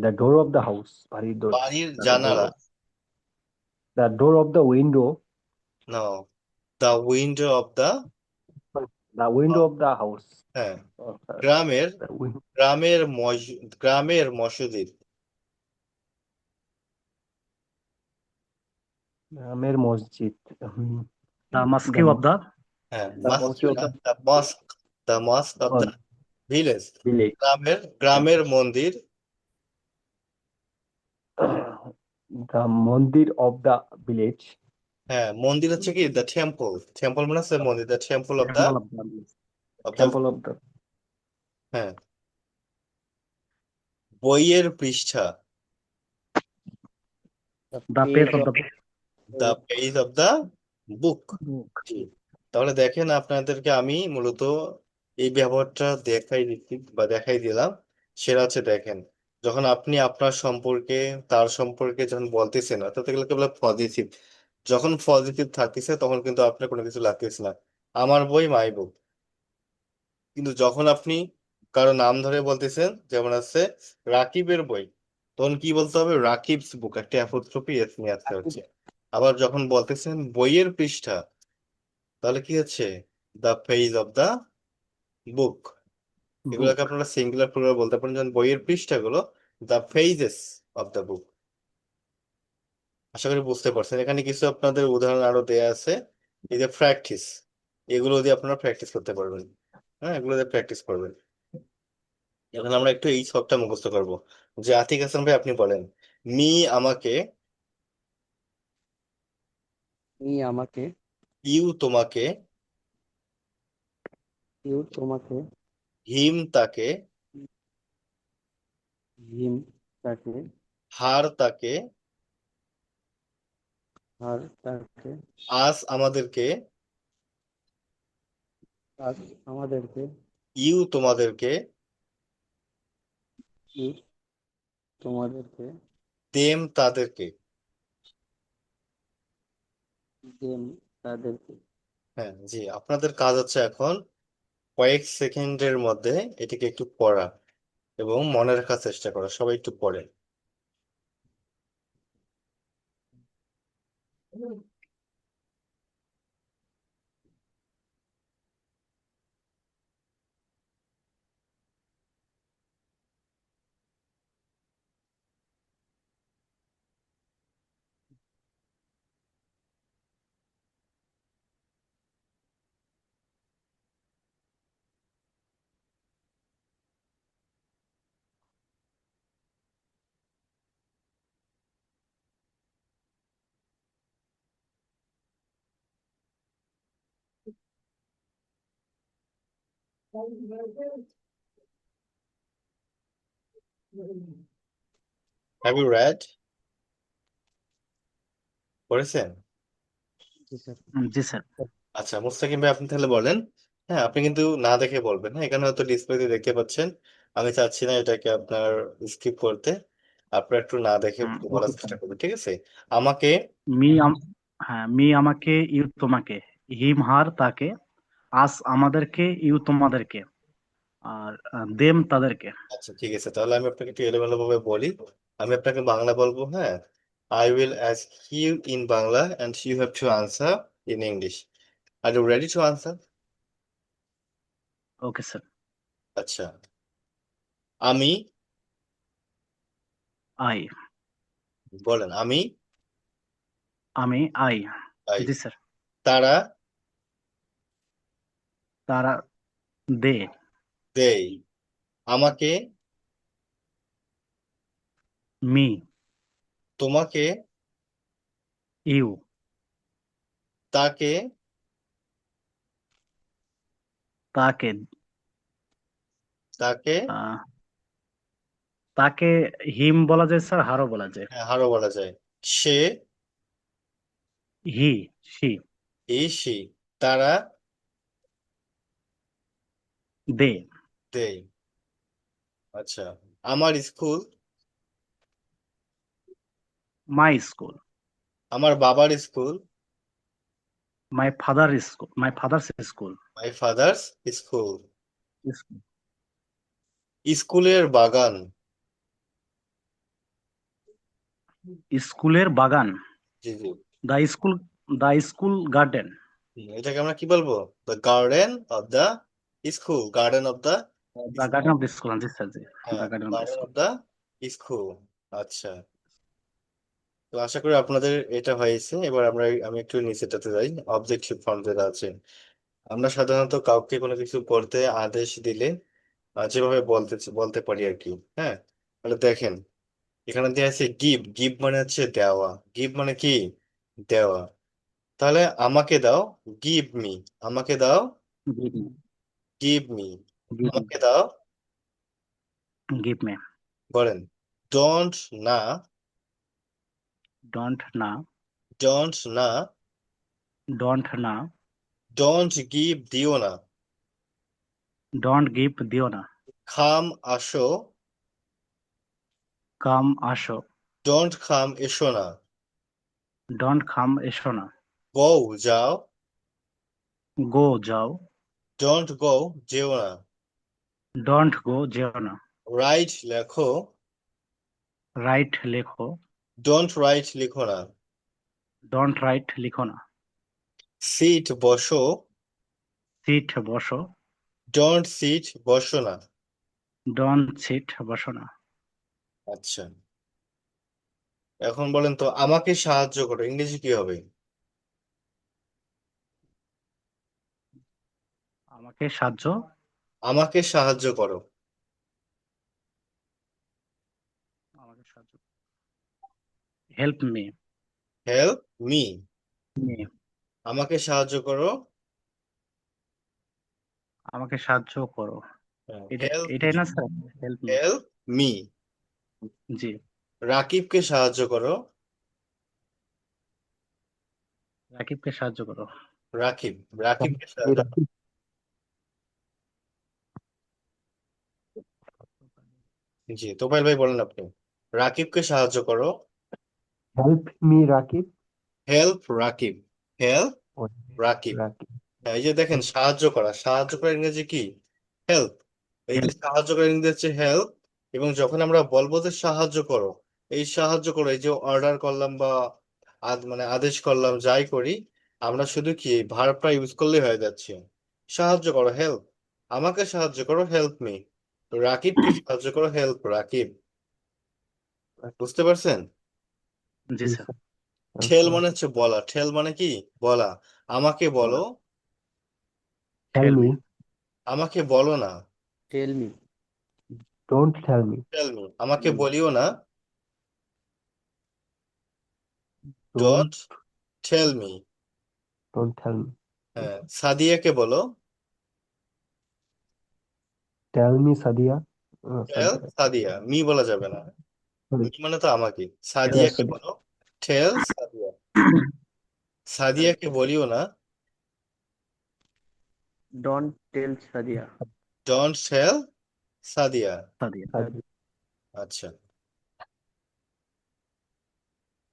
The door of the house. বাড়ির The জানালা, The door of the window. No, the window of the, The window of the house. হ্যাঁ, Oh, sorry. গ্রামের, The window. গ্রামের মসজিদ, Amer Masjid. The mosque The of the হ্যাঁ, The mosque of the the mosque of the village. village. গ্রামের মন্দির, The Mandir of the village. হ্যাঁ, মন্দির হচ্ছে কি? দ্য টেম্পল, টেম্পল মানে হচ্ছে মন্দির, the temple of the, temple of the village. Temple of the হ্যাঁ। বইয়ের পৃষ্ঠা, The page of the the page of the book. book. তাহলে দেখেন, আপনাদেরকে আমি মূলত এই ব্যবহারটা দেখাই দিচ্ছি বা দেখাই দিলাম। সেটা হচ্ছে দেখেন, যখন আপনি আপনার সম্পর্কে, তার সম্পর্কে যখন বলতেছেন, অর্থাৎ এগুলোকে বলে পজিটিভ। যখন পজিটিভ থাকতেছে তখন কিন্তু আপনার কোনো কিছু লাগতেছে না, আমার বই মাই বুক। কিন্তু যখন আপনি কারো নাম ধরে বলতেছেন, যেমন আছে রাকিবের বই, তখন কি বলতে হবে? রাকিবস বুক, একটা অ্যাপোস্ট্রোফি এস নিয়ে আসতে হচ্ছে। আবার যখন বলতেছেন বইয়ের পৃষ্ঠা, তাহলে কি হচ্ছে? The page of the book. এগুলোকে বুক আপনারা সিঙ্গুলার প্লুরাল বলতে পারেন, যেমন বইয়ের পৃষ্ঠাগুলো the pages of the book. আশা করি বুঝতে পারছেন। এখানে কিছু আপনাদের উদাহরণ আরো দেয়া আছে। এই যে প্র্যাকটিস, এগুলো দিয়ে আপনারা প্র্যাকটিস করতে পারবেন। হ্যাঁ, এগুলো দিয়ে প্র্যাকটিস করবেন। এখন আমরা একটু এই ছকটা মুখস্থ করবো। যে আতিক হাসান ভাই, আপনি বলেন। মি আমাকে, ই আমাকে, ইউ তোমাকে, ইউ তোমাকে, হিম তাকে, হিম তাকে, হার তাকে, আর তাকে, আজ আমাদেরকে, আজ আমাদেরকে, ইউ তোমাদেরকে, ইউ তোমাদেরকে, দেম তাদেরকে। দেম তাদেরকে। হ্যাঁ জি, আপনাদের কাজ হচ্ছে এখন কয়েক সেকেন্ডের মধ্যে এটিকে একটু পড়া এবং মনে রাখার চেষ্টা করা। সবাই একটু পড়েন। Have you read? পড়েছেন? জি স্যার। জি স্যার। আচ্ছা মুস্তাকিম ভাই, আপনি তাহলে বলেন। হ্যাঁ, আপনি কিন্তু না দেখে বলবেন। হ্যাঁ, এখানে হয়তো ডিসপ্লেতে দেখতে পাচ্ছেন। আমি চাচ্ছি না এটাকে আপনার স্কিপ করতে। আপনার একটু না দেখে বলার ওকে স্যার। চেষ্টা করবেন, ঠিক আছে? আমাকে, মি হ্যাঁ, মি আমাকে, ইউ তোমাকে, হিম হার তাকে, আস আমাদেরকে, ইউ তোমাদেরকে, আর দেম তাদেরকে। আচ্ছা ঠিক আছে, তাহলে আমি আপনাকে একটু এলোমেলো ভাবে বলি। আমি আপনাকে বাংলা বলবো, হ্যাঁ। I will ask you in Bangla and you have to answer in English. Are you ready to answer? Okay sir. আচ্ছা, আমি, আই বলেন আমি, আমি আই। I, G sir. তারা, তারা, দে, দেই, আমাকে, মি, তোমাকে, ইউ, তাকে, তাকে, তাকে, আহ, তাকে হিম বলা যায় স্যার, হারও বলা যায়। হ্যাঁ আরো বলা যায়। সে, হি, সি, সি, তারা, দে, দেই। আচ্ছা, আমার স্কুল, মাই স্কুল, আমার বাবার school, my father school, my father's school, my father's school, স্কুলের বাগান, স্কুলের বাগান, জি জি, দ্য স্কুল গার্ডেন, এটাকে আমরা কি বলবো? The garden of the school, garden of the the garden of the school. জি স্যার, জি। হ্যাঁ, the garden of the garden school. Of the school. আচ্ছা, তো আশা করি আপনাদের এটা হয়েছে। এবার আমি একটু নিচেটাতে যাই। অবজেক্টিভ ফর্ম যেটা আছে, আমরা সাধারণত কাউকে কোনো কিছু করতে আদেশ দিলে যেভাবে বলতে পারি আর কি। হ্যাঁ, তাহলে দেখেন, এখানে দেওয়া আছে গিভ। গিভ মানে হচ্ছে দেওয়া। গিভ মানে কি? দেওয়া। তাহলে আমাকে দাও, গিভ মি। আমাকে দাও, give me, give me. Give me, আমাকে দাও, গিভ মি। বলেন। ডোন্ট না, ডোন্ট না, ডোন্ট না, ডোন্ট না, ডোন্ট গিভ দিও না। ডোন্ট গিভ দিও না। খাম আসো, কাম আসো, ডোন্ট খাম এসো না। ডোন্ট খাম এসো না। গো যাও, গো যাও, ডোন্ট গো যেও না। ডোন্ট গো যেও না। রাইট লেখো, রাইট লেখো, ডোন্ট রাইট লিখো না। ডোন্ট রাইট লিখো না। সিট বসো, সিট বসো, ডোন্ট সিট বসো না। ডোন্ট সিট বসো না। আচ্ছা, এখন বলেন তো আমাকে সাহায্য করো, ইংরেজি কি হবে? আমাকে সাহায্য, আমাকে সাহায্য করো। আমাকে সাহায্য, help me. Help me. Me, আমাকে সাহায্য করো। আমাকে সাহায্য করো। হেল্প এটাই মি। না sir? Help me. Help me. জি। রাকিবকে সাহায্য করো। রাকিবকে সাহায্য করো। রাকিবকে এই সাহায্য করো। রাকিব, জি, তোফাইল ভাই বলেন আপনি। রাকিবকে সাহায্য করো। Help me Rakib. Help Rakib. Help ও, রাকিব। রাকিব। হ্যাঁ, এই যে দেখেন সাহায্য করা, সাহায্য করার ইংরেজি কি? হেল্প। এই যে হেল্প, সাহায্য করার ইংরেজি হচ্ছে হেল্প। এবং যখন আমরা বলবো যে সাহায্য করো, এই সাহায্য করো, এই যে অর্ডার করলাম বা মানে আদেশ করলাম, যাই করি, আমরা শুধু কি ভার্বটা ইউজ করলেই হয়ে যাচ্ছে। সাহায্য করো, হেল্প। আমাকে সাহায্য করো, হেল্প মি। রাকিবকে সাহায্য করো, হেল্প রাকিব। বুঝতে পারছেন? জি জি স্যার। স্যার। ঠেল মানে হচ্ছে বলা, ঠেল মানে কি? বলা। আমাকে বলো। টেল টেল মি, মি, আমাকে বলো না। Tell me. Don't tell me, tell me. আমাকে বলিও না। Don't don't tell me. Don't tell me, হ্যাঁ, সাদিয়াকে বলো। Tell me Sadia. Tell Sadia, me বলা যাবে না। মি মানে তো আমাকে। সাদিয়া, সাদিয়াকে বলো। টেল সাদিয়া। সাদিয়াকে বলিও না। Don't tell Sadia. Don't tell Sadia. Sadia. আচ্ছা,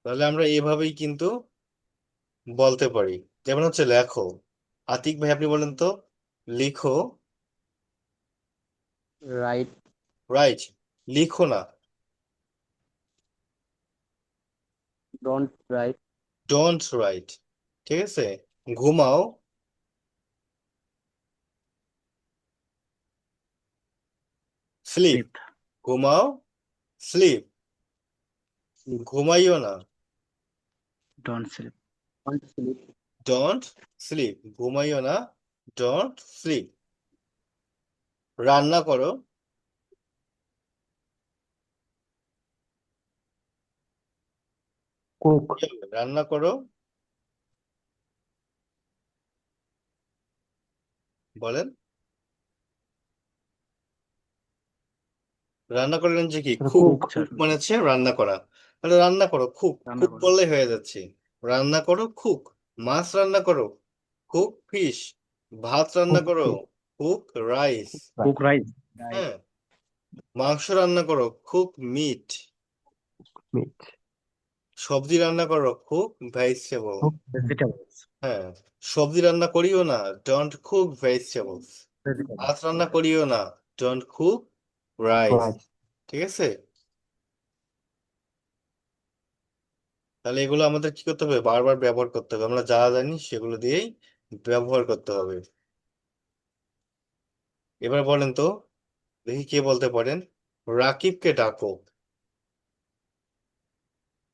তাহলে আমরা এভাবেই কিন্তু বলতে পারি। যেমন হচ্ছে লেখো। আতিক ভাই আপনি বলেন তো, লিখো। রাইট। রাইট। লিখো না। Don't write. Don't write. ঠিক আছে। ঘুমাও। স্লিপ। স্লিপ, ঘুমাও। স্লিপ। ঘুমাইও না। Don't sleep. Don't sleep. Don't sleep. ঘুমাইও না। Don't sleep. রান্না করো। কুক, কি হবে? রান্না করো। বলেন। রান্না করলেন যে কি? Cook. Cook, cook sir. Cook মানে হচ্ছে রান্না করা। তাহলে রান্না করো, কুক। রান্না কুক করো। বললেই হয়ে যাচ্ছে। রান্না করো, কুক। মাছ রান্না করো, কুক ফিশ। ভাত রান্না কুক করো, fish, cook rice. Cook rice, right. হ্যাঁ, মাংস রান্না করো, কুক মিট। মিট, সবজি রান্না করো, কুক ভেজিটেবল। কুক ভেজিটেবলস, হ্যাঁ, সবজি রান্না করিও না, ডোন্ট কুক ভেজিটেবলস। ভেজিটেবল, ভাত রান্না করিও না, ডোন্ট কুক রাইস। রাইস। ঠিক আছে। তাহলে এগুলো আমাদের কি করতে হবে? বারবার ব্যবহার করতে হবে। আমরা যা জানি সেগুলো দিয়েই ব্যবহার করতে হবে। এবার বলেন তো, দেখি কে বলতে পারেন। রাকিবকে ডাকো।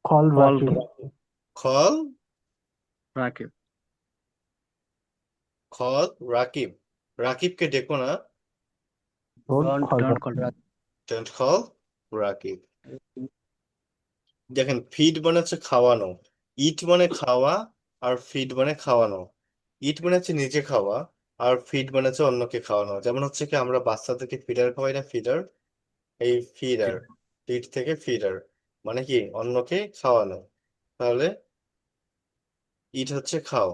কল কল রাকিব, খল। রাকিব, খল রাকিব। রাকিবকে ডেকো না। Don't don't call don't call Rakib, Rakib. Don't call Rakib. দেখেন, ফিড মানে হচ্ছে খাওয়ানো। ইট মানে খাওয়া, আর ফিড মানে খাওয়ানো। ইট মানে হচ্ছে নিজে খাওয়া, আর ফিড মানে হচ্ছে অন্যকে খাওয়ানো। যেমন হচ্ছে কি আমরা বাচ্চাদেরকে ফিডার খাওয়াই না, ফিডার। এই ফিডার, ফিড থেকে ফিডার মানে কি অন্যকে খাওয়ানো। তাহলে ইট হচ্ছে খাও।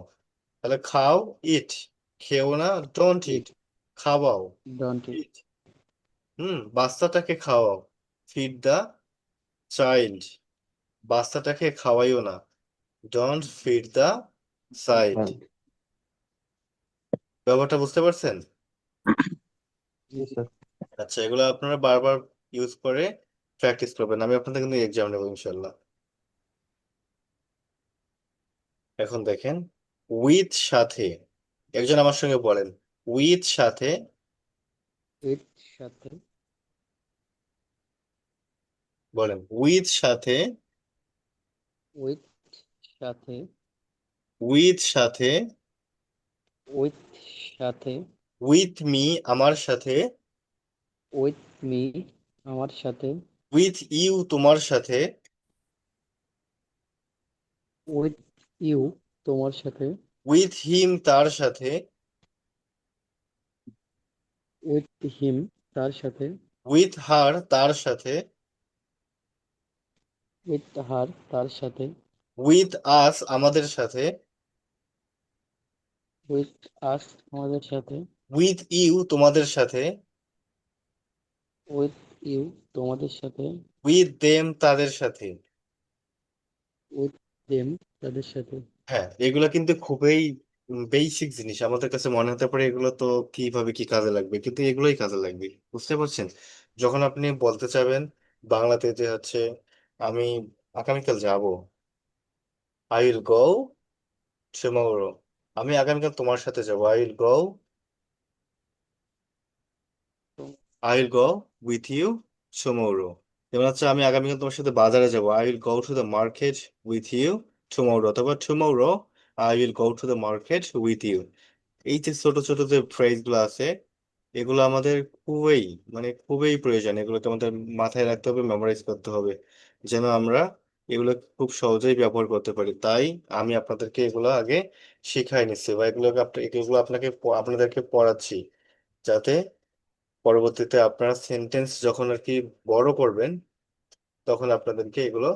তাহলে খাও, ইট। খেও না, ডোন্ট ইট। ইট। খাওয়াও, ডোন্ট ইট। ইট। বাচ্চাটাকে খাওয়াও, ফিড দা চাইল্ড। বাচ্চাটাকে খাওয়াইও না, ডোন্ট ফিড দা চাইল্ড। ব্যাপারটা বুঝতে পারছেন? জি জি। স্যার। আচ্ছা, এগুলো আপনারা বারবার ইউজ করে প্র্যাকটিস করবেন। আমি আপনাদের কিন্তু এক্সাম নেবো ইনশাল্লাহ। এখন দেখেন, উইথ সাথে, একজন আমার সঙ্গে বলেন, উইথ সাথে, উইথ সাথে, বলেন উইথ সাথে, উইথ সাথে, উইথ সাথে, উইথ সাথে, উইথ মি আমার সাথে, উইথ মি আমার সাথে, উইথ ইউ তোমার সাথে, উইথ ইউ তোমার সাথে, উইথ হিম তার সাথে, উইথ হিম তার সাথে, উইথ হার তার সাথে, উইথ হার তার সাথে, উইথ আস আমাদের সাথে, উইথ আস আমাদের সাথে, উইথ ইউ তোমাদের সাথে, উইথ ইউ তোমাদের সাথে, উইথ দেম তাদের সাথে। উইথ দেম তাদের সাথে। হ্যাঁ, এগুলো কিন্তু খুবই বেসিক জিনিস, আমাদের কাছে মনে হতে পারে এগুলো তো কিভাবে কি কাজে লাগবে, কিন্তু এগুলোই কাজে লাগবে, বুঝতে পারছেন? যখন আপনি বলতে চাবেন বাংলাতে যে হচ্ছে আমি আগামীকাল যাব, আই উইল গো টুমরো, আমি আগামীকাল তোমার সাথে যাব, I will go, I will go with you tomorrow. যেমন হচ্ছে আমি আগামীকাল তোমার সাথে বাজারে যাব, I will go to the market with you tomorrow, অথবা tomorrow I will go to the market with you. এই যে ছোট ছোট যে ফ্রেজ গুলো আছে, এগুলো আমাদের খুবই, মানে খুবই প্রয়োজন, এগুলোকে আমাদের মাথায় রাখতে হবে, মেমোরাইজ করতে হবে, যেন আমরা এগুলো খুব সহজেই ব্যবহার করতে পারি। তাই আমি আপনাদেরকে এগুলো আগে শিখাই নিচ্ছি, বা এগুলো আপনাদেরকে পড়াচ্ছি, যাতে পরবর্তীতে আপনারা সেন্টেন্স যখন আর কি বড় করবেন, তখন আপনাদেরকে এগুলো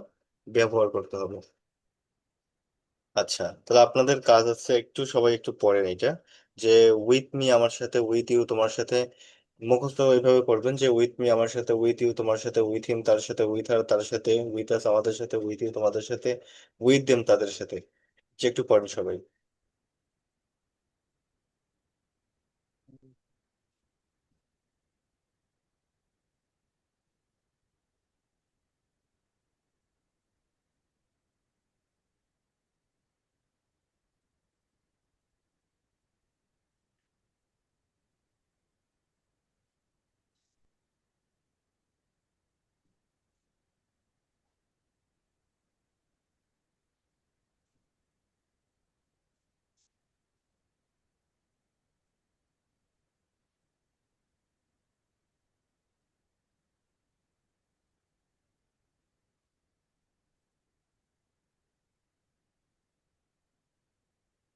ব্যবহার করতে হবে। আচ্ছা, তাহলে আপনাদের কাজ হচ্ছে একটু সবাই একটু পড়েন এটা, যে উইথ মি আমার সাথে, উইথ ইউ তোমার সাথে, মুখস্থ এইভাবে করবেন যে উইথ মি আমার সাথে, উইথ ইউ তোমার সাথে, উইথ হিম তার সাথে, উইথ হার তার সাথে, উইথ আস আমাদের সাথে, উইথ ইউ তোমাদের সাথে, উইথ দেম তাদের সাথে। যে একটু পড়েন সবাই।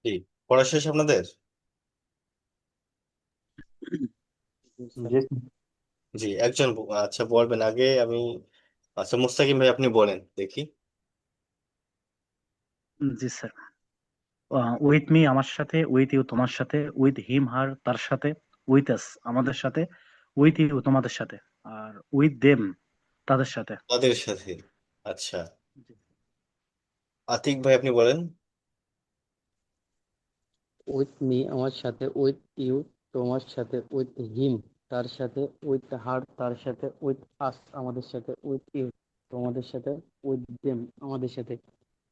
জি, পড়া শেষ আপনাদের? যে জি, আচ্ছা বলবেন আগে, আমি, আচ্ছা মুস্তাকিম ভাই আপনি বলেন দেখি। জি স্যার। উইথ মি আমার সাথে, উইথ ইউ তোমার সাথে, উইথ হিম হার তার সাথে, উইথ আস আমাদের সাথে, উইথ ইউ তোমাদের সাথে, আর উইথ দেম তাদের সাথে। তাদের সাথে। আচ্ছা, আতিক ভাই আপনি বলেন। উইথ মি আমার সাথে, উইথ ইউ তোমার সাথে, উইথ হিম তার সাথে, উইথ হার তার সাথে, উইথ আস আমাদের সাথে, উইথ ইউ তোমাদের সাথে, উইথ দেম আমাদের সাথে।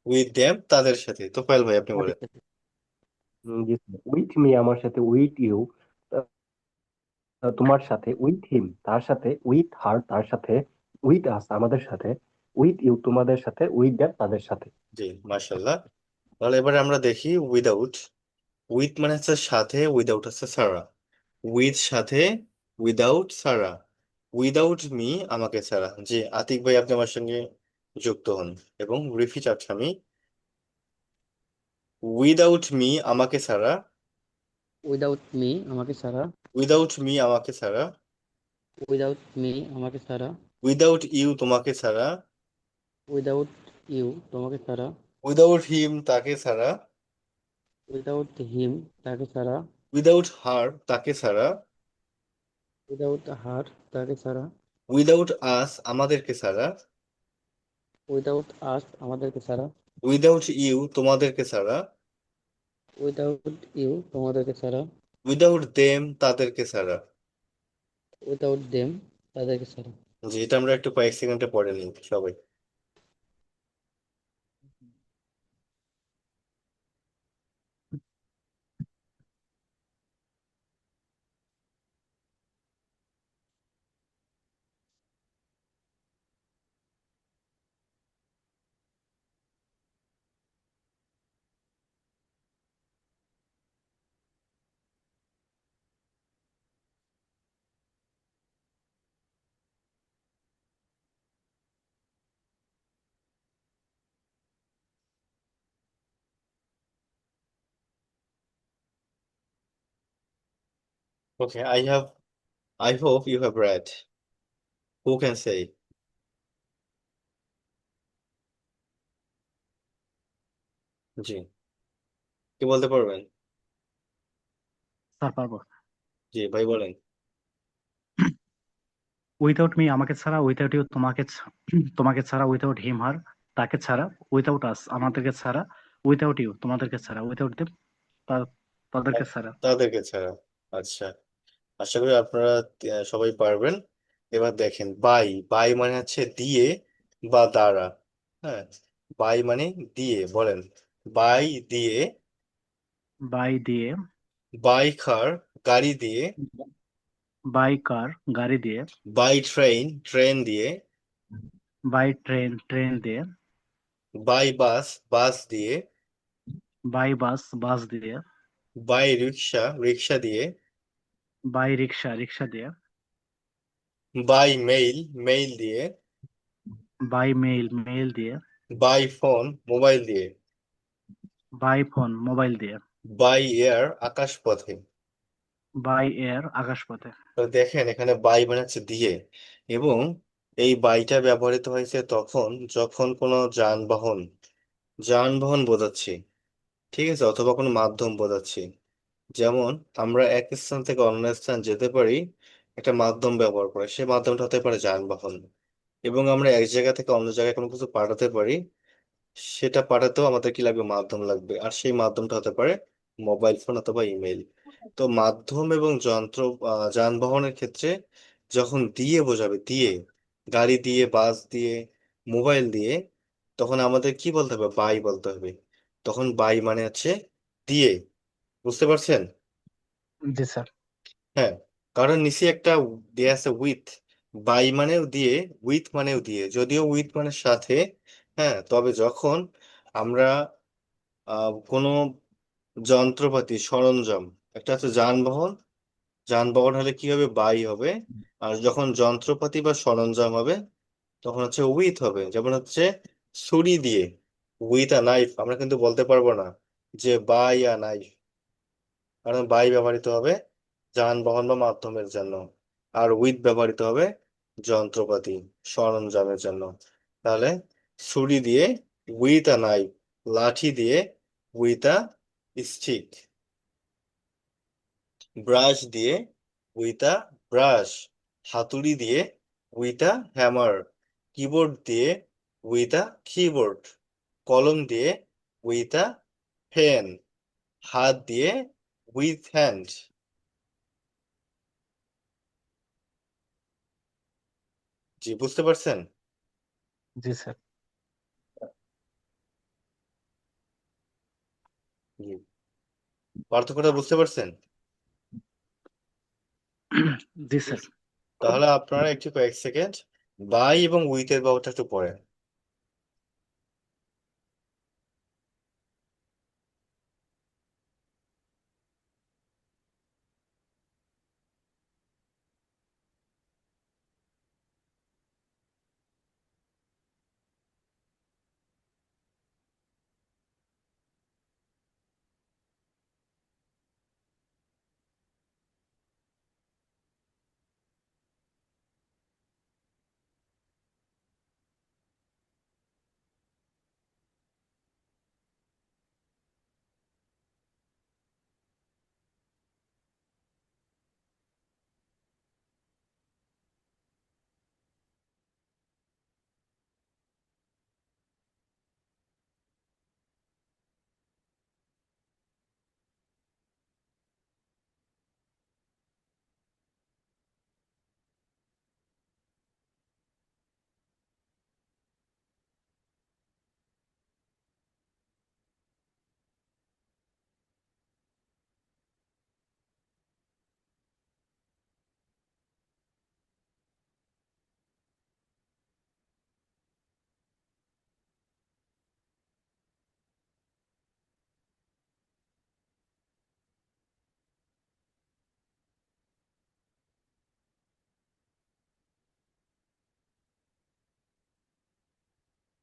উইথ দেম তাদের সাথে। তোফায়েল ভাই আপনি তাদের বলেন। সাথে। জি উইথ মি আমার সাথে, উইথ ইউ তোমার সাথে, উইথ হিম তার সাথে, উইথ হার তার সাথে, উইথ আস আমাদের সাথে, উইথ ইউ তোমাদের সাথে, উইথ দ্যাট তাদের সাথে। জি, মাশাল্লাহ। তাহলে এবারে আমরা দেখি উইদাউট। উইথ মানে হচ্ছে সাথে, উইদাউট হচ্ছে ছাড়া। উইথ সাথে, উইদাউট ছাড়া, উইদাউট মি আমাকে ছাড়া। জি, আতিক ভাই আপনি আমার সঙ্গে যুক্ত হন এবং রিফি চাচ্ছামি। উইদাউট মি আমাকে ছাড়া, উইদাউট মি আমাকে ছাড়া, উইদাউট মি আমাকে ছাড়া, উইদাউট মি আমাকে ছাড়া, উইদাউট ইউ তোমাকে ছাড়া, উইদাউট ইউ তোমাকে ছাড়া, উইদাউট হিম তাকে ছাড়া, উইদাউট হিম তাকে ছাড়া, উইদাউট হার তাকে ছাড়া, উইদাউট হার তাকে ছাড়া, উইদাউট আস আমাদেরকে ছাড়া, উইদাউট আস আমাদেরকে ছাড়া, উইদাউট ইউ তোমাদেরকে ছাড়া, উইদাউট ইউ তোমাদেরকে ছাড়া, উইদাউট দেম তাদেরকে ছাড়া। উইদাউট দেম তাদেরকে ছাড়া। জি, এটা আমরা একটু কয়েক সেকেন্ডে পড়ে নিই সবাই। Okay, I hope you have read. Who can say? জি, কি বলতে পারবেন? স্যার পারবো। জি, ভাই বলেন। উইথাউট মি আমাকে ছাড়া, উইথাউট ইউ তোমাকে ছাড়া, উইথাউট হিম হার তাকে ছাড়া, উইথাউট আস আমাদেরকে ছাড়া, উইথাউট ইউ তোমাদেরকে ছাড়া, উইথাউট দেম তাদেরকে ছাড়া। তাদেরকে ছাড়া। আচ্ছা, আশা করি আপনারা সবাই পারবেন। এবার দেখেন, বাই বাই মানে হচ্ছে দিয়ে বা দ্বারা। হ্যাঁ, বাই মানে দিয়ে, বলেন। বাই দিয়ে। বাই দিয়ে। বাই কার, গাড়ি দিয়ে। বাই কার গাড়ি দিয়ে। বাই ট্রেন, ট্রেন দিয়ে। বাই ট্রেন ট্রেন দিয়ে। বাই বাস, বাস দিয়ে। বাই বাস বাস দিয়ে। বাই রিক্সা, রিক্সা দিয়ে। বাই রিক্সা রিক্সা দিয়ে। বাই মেইল, মেইল দিয়ে। বাই মেইল মেইল দিয়ে। বাই ফোন, মোবাইল দিয়ে। বাই ফোন মোবাইল দিয়ে। বাই এয়ার, আকাশপথে। বাই এয়ার আকাশপথে। তো দেখেন, এখানে বাই মানে হচ্ছে দিয়ে, এবং এই বাইটা ব্যবহৃত হয়েছে তখন যখন কোনো যানবাহন যানবাহন বোঝাচ্ছি, ঠিক আছে, অথবা কোনো মাধ্যম বোঝাচ্ছি। যেমন আমরা এক স্থান থেকে অন্য স্থান যেতে পারি একটা মাধ্যম ব্যবহার করে, সে মাধ্যমটা হতে পারে যানবাহন। এবং আমরা এক জায়গা থেকে অন্য জায়গায় কোনো কিছু পাঠাতে পারি, সেটা পাঠাতেও আমাদের কি লাগবে? মাধ্যম লাগবে, আর সেই মাধ্যমটা হতে পারে মোবাইল ফোন অথবা ইমেল। তো মাধ্যম এবং যন্ত্র, যানবাহনের ক্ষেত্রে যখন দিয়ে বোঝাবে, দিয়ে, গাড়ি দিয়ে, বাস দিয়ে, মোবাইল দিয়ে, তখন আমাদের কি বলতে হবে? বাই বলতে হবে। তখন বাই মানে হচ্ছে দিয়ে। বুঝতে পারছেন? জি স্যার। হ্যাঁ, কারণ নিচে একটা দেয়া আছে উইথ। বাই মানেও দিয়ে, উইথ মানেও দিয়ে, যদিও উইথ মানে সাথে। হ্যাঁ, তবে যখন আমরা কোনো যন্ত্রপাতি, সরঞ্জাম, একটা হচ্ছে যানবাহন, যানবাহন হলে কি হবে? বাই হবে। আর যখন যন্ত্রপাতি বা সরঞ্জাম হবে, তখন হচ্ছে উইথ হবে। যেমন হচ্ছে ছুরি দিয়ে, উইথ আ নাইফ, আমরা কিন্তু বলতে পারবো না যে বাই আ নাইফ, কারণ বাই ব্যবহৃত হবে যানবাহন বা মাধ্যমের জন্য, আর উইথ ব্যবহৃত হবে যন্ত্রপাতি, সরঞ্জামের জন্য। তাহলে ছুরি দিয়ে, উইথ আ নাইফ। লাঠি দিয়ে, উইথ আ স্টিক। ব্রাশ দিয়ে, উইথ আ ব্রাশ। হাতুড়ি দিয়ে, উইথ আ হ্যামার। কিবোর্ড দিয়ে, উইথ আ কিবোর্ড। কলম দিয়ে, উইথ আ পেন। হাত দিয়ে, উইথ হ্যান্ড। জি, বুঝতে পারছেন? জি স্যার। জি, পার্থক্যটা বুঝতে পারছেন? জি Yes. স্যার। তাহলে আপনারা একটু কয়েক সেকেন্ড বাই এবং উইথের ব্যবহারটা একটু পড়েন।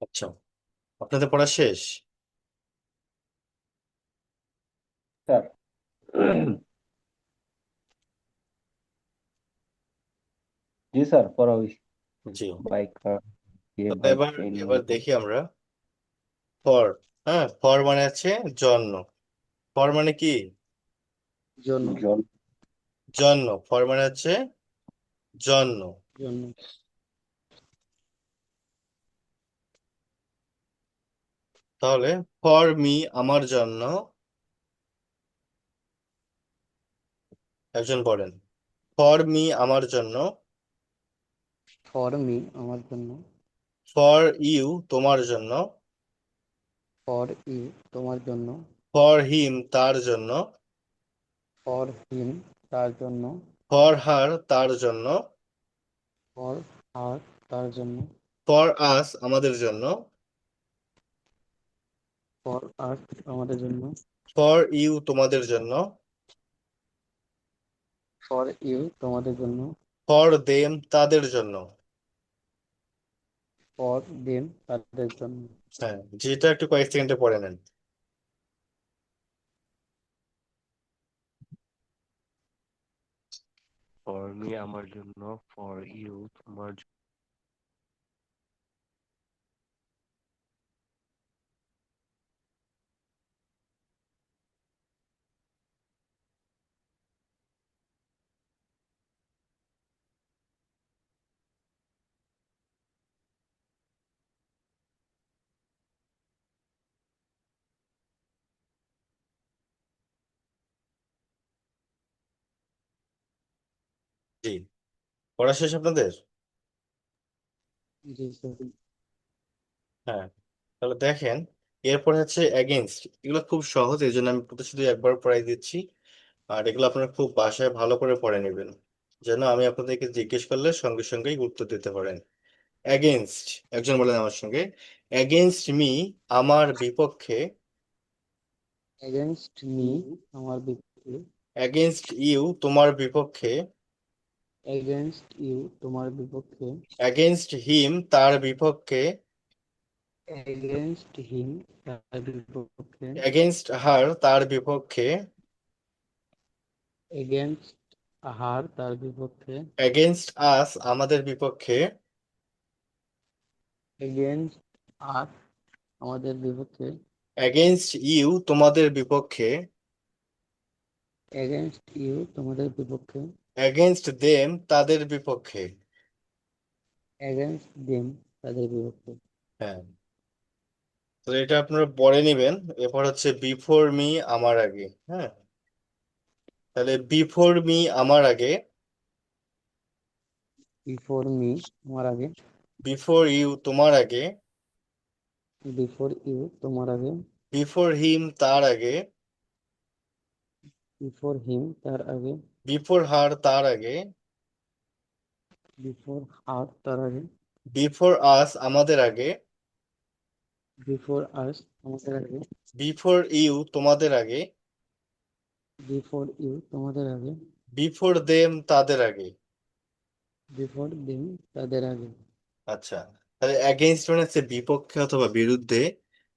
আচ্ছা, আপনাদের পড়া শেষ? স্যার, জি স্যার, পড়া হয়েছে। জি। বাইক, দিয়ে তো বাইক এবার ট্রেন। এবার দেখি আমরা ফর। হ্যাঁ, ফর মানে হচ্ছে জন্য। ফর মানে কি? জন্য, জল। জন্য। ফর মানে হচ্ছে জন্য। জন্য, তাহলে ফর মি আমার জন্য, একজন বলেন। ফর মি আমার জন্য। ফর মি আমার জন্য, ফর ইউ তোমার জন্য। ফর ইউ তোমার জন্য, ফর হিম তার জন্য। ফর হিম তার জন্য, ফর হার তার জন্য। ফর হার তার জন্য, ফর আস আমাদের জন্য। ফর আস আমাদের জন্য, ফর ইউ তোমাদের জন্য। ফর ইউ তোমাদের জন্য, ফর দেম তাদের জন্য। ফর দেম তাদের জন্য। হ্যাঁ, যেটা একটু কয়েক সেকেন্ডে পড়ে নেন। ফর মি আমার জন্য, ফর ইউ তোমার জি, পড়া শেষ আপনাদের? জি স্যার। হ্যাঁ, তাহলে দেখেন, এরপর হচ্ছে এগেনস্ট। এগুলো খুব সহজ, এই জন্য আমি শুধু একবার পড়াই দিচ্ছি। আর এগুলো আপনারা খুব বাসায় ভালো করে পড়ে নেবেন, যেন আমি আপনাদেরকে জিজ্ঞেস করলে সঙ্গে সঙ্গেই উত্তর দিতে পারেন। এগেনস্ট, একজন বলেন আমার সঙ্গে। এগেনস্ট মি আমার বিপক্ষে। এগেনস্ট মি আমার বিপক্ষে, এগেনস্ট ইউ তোমার বিপক্ষে। এগেনস্ট ইউ তোমার বিপক্ষে, এগেনস্ট হিম তার বিপক্ষে। এগেনস্ট হিম তার বিপক্ষে, এগেনস্ট হার তার বিপক্ষে। এগেনস্ট হার তার বিপক্ষে, এগেনস্ট আস আমাদের বিপক্ষে। এগেনস্ট আস আমাদের বিপক্ষে, এগেনস্ট ইউ তোমাদের বিপক্ষে। এগেনস্ট ইউ তোমাদের বিপক্ষে, এগেনস্ট দেম তাদের বিপক্ষে। এগেনস্ট দেম তাদের বিপক্ষে। হ্যাঁ, তো এটা আপনারা পড়ে নেবেন। এরপর হচ্ছে বিফোর মি আমার আগে। হ্যাঁ, তাহলে বিফোর মি আমার আগে। বিফোর মি আমার আগে, বিফোর ইউ তোমার আগে। বিফোর ইউ তোমার আগে, বিফোর হিম তার আগে। বিফোর হিম তার আগে, বিফোর হার তার আগে। বিফোর হার তার আগে, বিফোর আস আমাদের আগে। বিফোর আস আমাদের আগে, বিফোর ইউ তোমাদের আগে। বিফোর ইউ তোমাদের আগে, বিফোর দেম তাদের আগে। বিফোর দেম তাদের আগে। আচ্ছা, তাহলে এগেইনস্ট মানে হচ্ছে বিপক্ষে অথবা বিরুদ্ধে।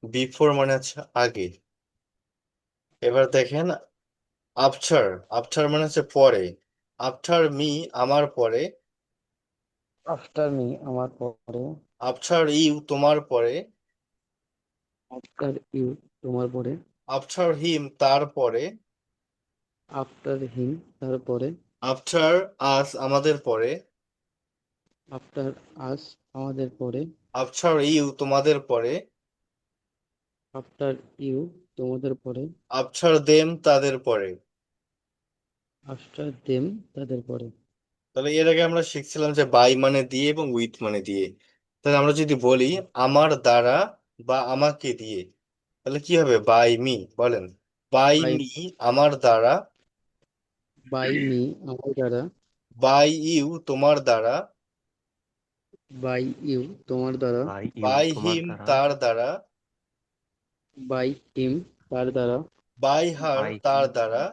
বিফোর মানে হচ্ছে আগে। এবার দেখেন আফটার। আফটার মানে হচ্ছে পরে। আফটার মি আমার পরে। আফটার মি আমার পরে, আফটার ইউ তোমার পরে। আফটার ইউ তোমার পরে, আফটার হিম তার পরে। আফটার হিম তার পরে, আফটার আস আমাদের পরে। আফটার আস আমাদের পরে, আফটার ইউ তোমাদের পরে। আফটার ইউ তোমাদের পরে, আফটার দেম তাদের পরে। আফটার দেম তাদের পরে। তাহলে এর আগে আমরা শিখছিলাম যে বাই মানে দিয়ে এবং উইথ মানে দিয়ে। তাহলে আমরা যদি বলি আমার দ্বারা বা আমাকে দিয়ে, তাহলে কি হবে? বাই মি, বলেন। বাই বাই মি আমার দ্বারা। বাই মি আমার দ্বারা, বাই ইউ তোমার দ্বারা। বাই ইউ তোমার দ্বারা, বাই ইউ বাই তোমার হিম দ্বারা, তার দ্বারা। বাই হিম তার দ্বারা, বাই হার বাই তার দ্বারা।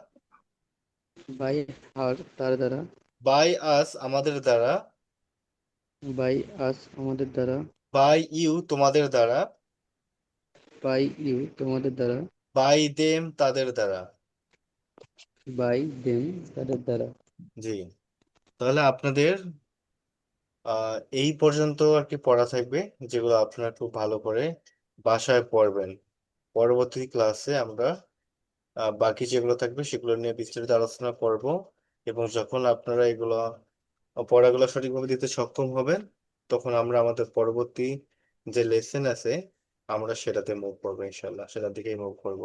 বাই হার তার দ্বারা, বাই আস আমাদের দ্বারা। বাই আস আমাদের দ্বারা, বাই ইউ তোমাদের দ্বারা। বাই ইউ তোমাদের দ্বারা, বাই দেম তাদের দ্বারা। বাই দেম তাদের দ্বারা। জি, তাহলে আপনাদের এই পর্যন্ত আর কি পড়া থাকবে, যেগুলো আপনারা খুব ভালো করে বাসায় পড়বেন। পরবর্তী ক্লাসে আমরা বাকি যেগুলো থাকবে সেগুলো নিয়ে বিস্তারিত আলোচনা করব, এবং যখন আপনারা এগুলো পড়াগুলো সঠিকভাবে দিতে সক্ষম হবেন, তখন আমরা আমাদের পরবর্তী যে লেসন আছে আমরা সেটাতে মুভ করবো, ইনশাল্লাহ সেটার দিকেই মুভ করব।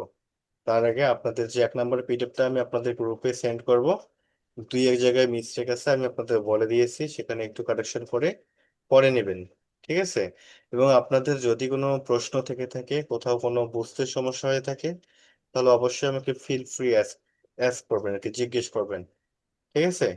তার আগে আপনাদের যে 1 নম্বর পিডিএফটা আমি আপনাদের গ্রুপে সেন্ড করব, দুই এক জায়গায় মিস্টেক আছে আমি আপনাদের বলে দিয়েছি, সেখানে একটু কারেকশন করে পরে নেবেন, ঠিক আছে? এবং আপনাদের যদি কোনো প্রশ্ন থেকে থাকে, কোথাও কোনো বুঝতে সমস্যা হয়ে থাকে, তাহলে অবশ্যই আমাকে ফিল ফ্রি অ্যাস্ক করবেন আর কি, জিজ্ঞেস করবেন, ঠিক আছে?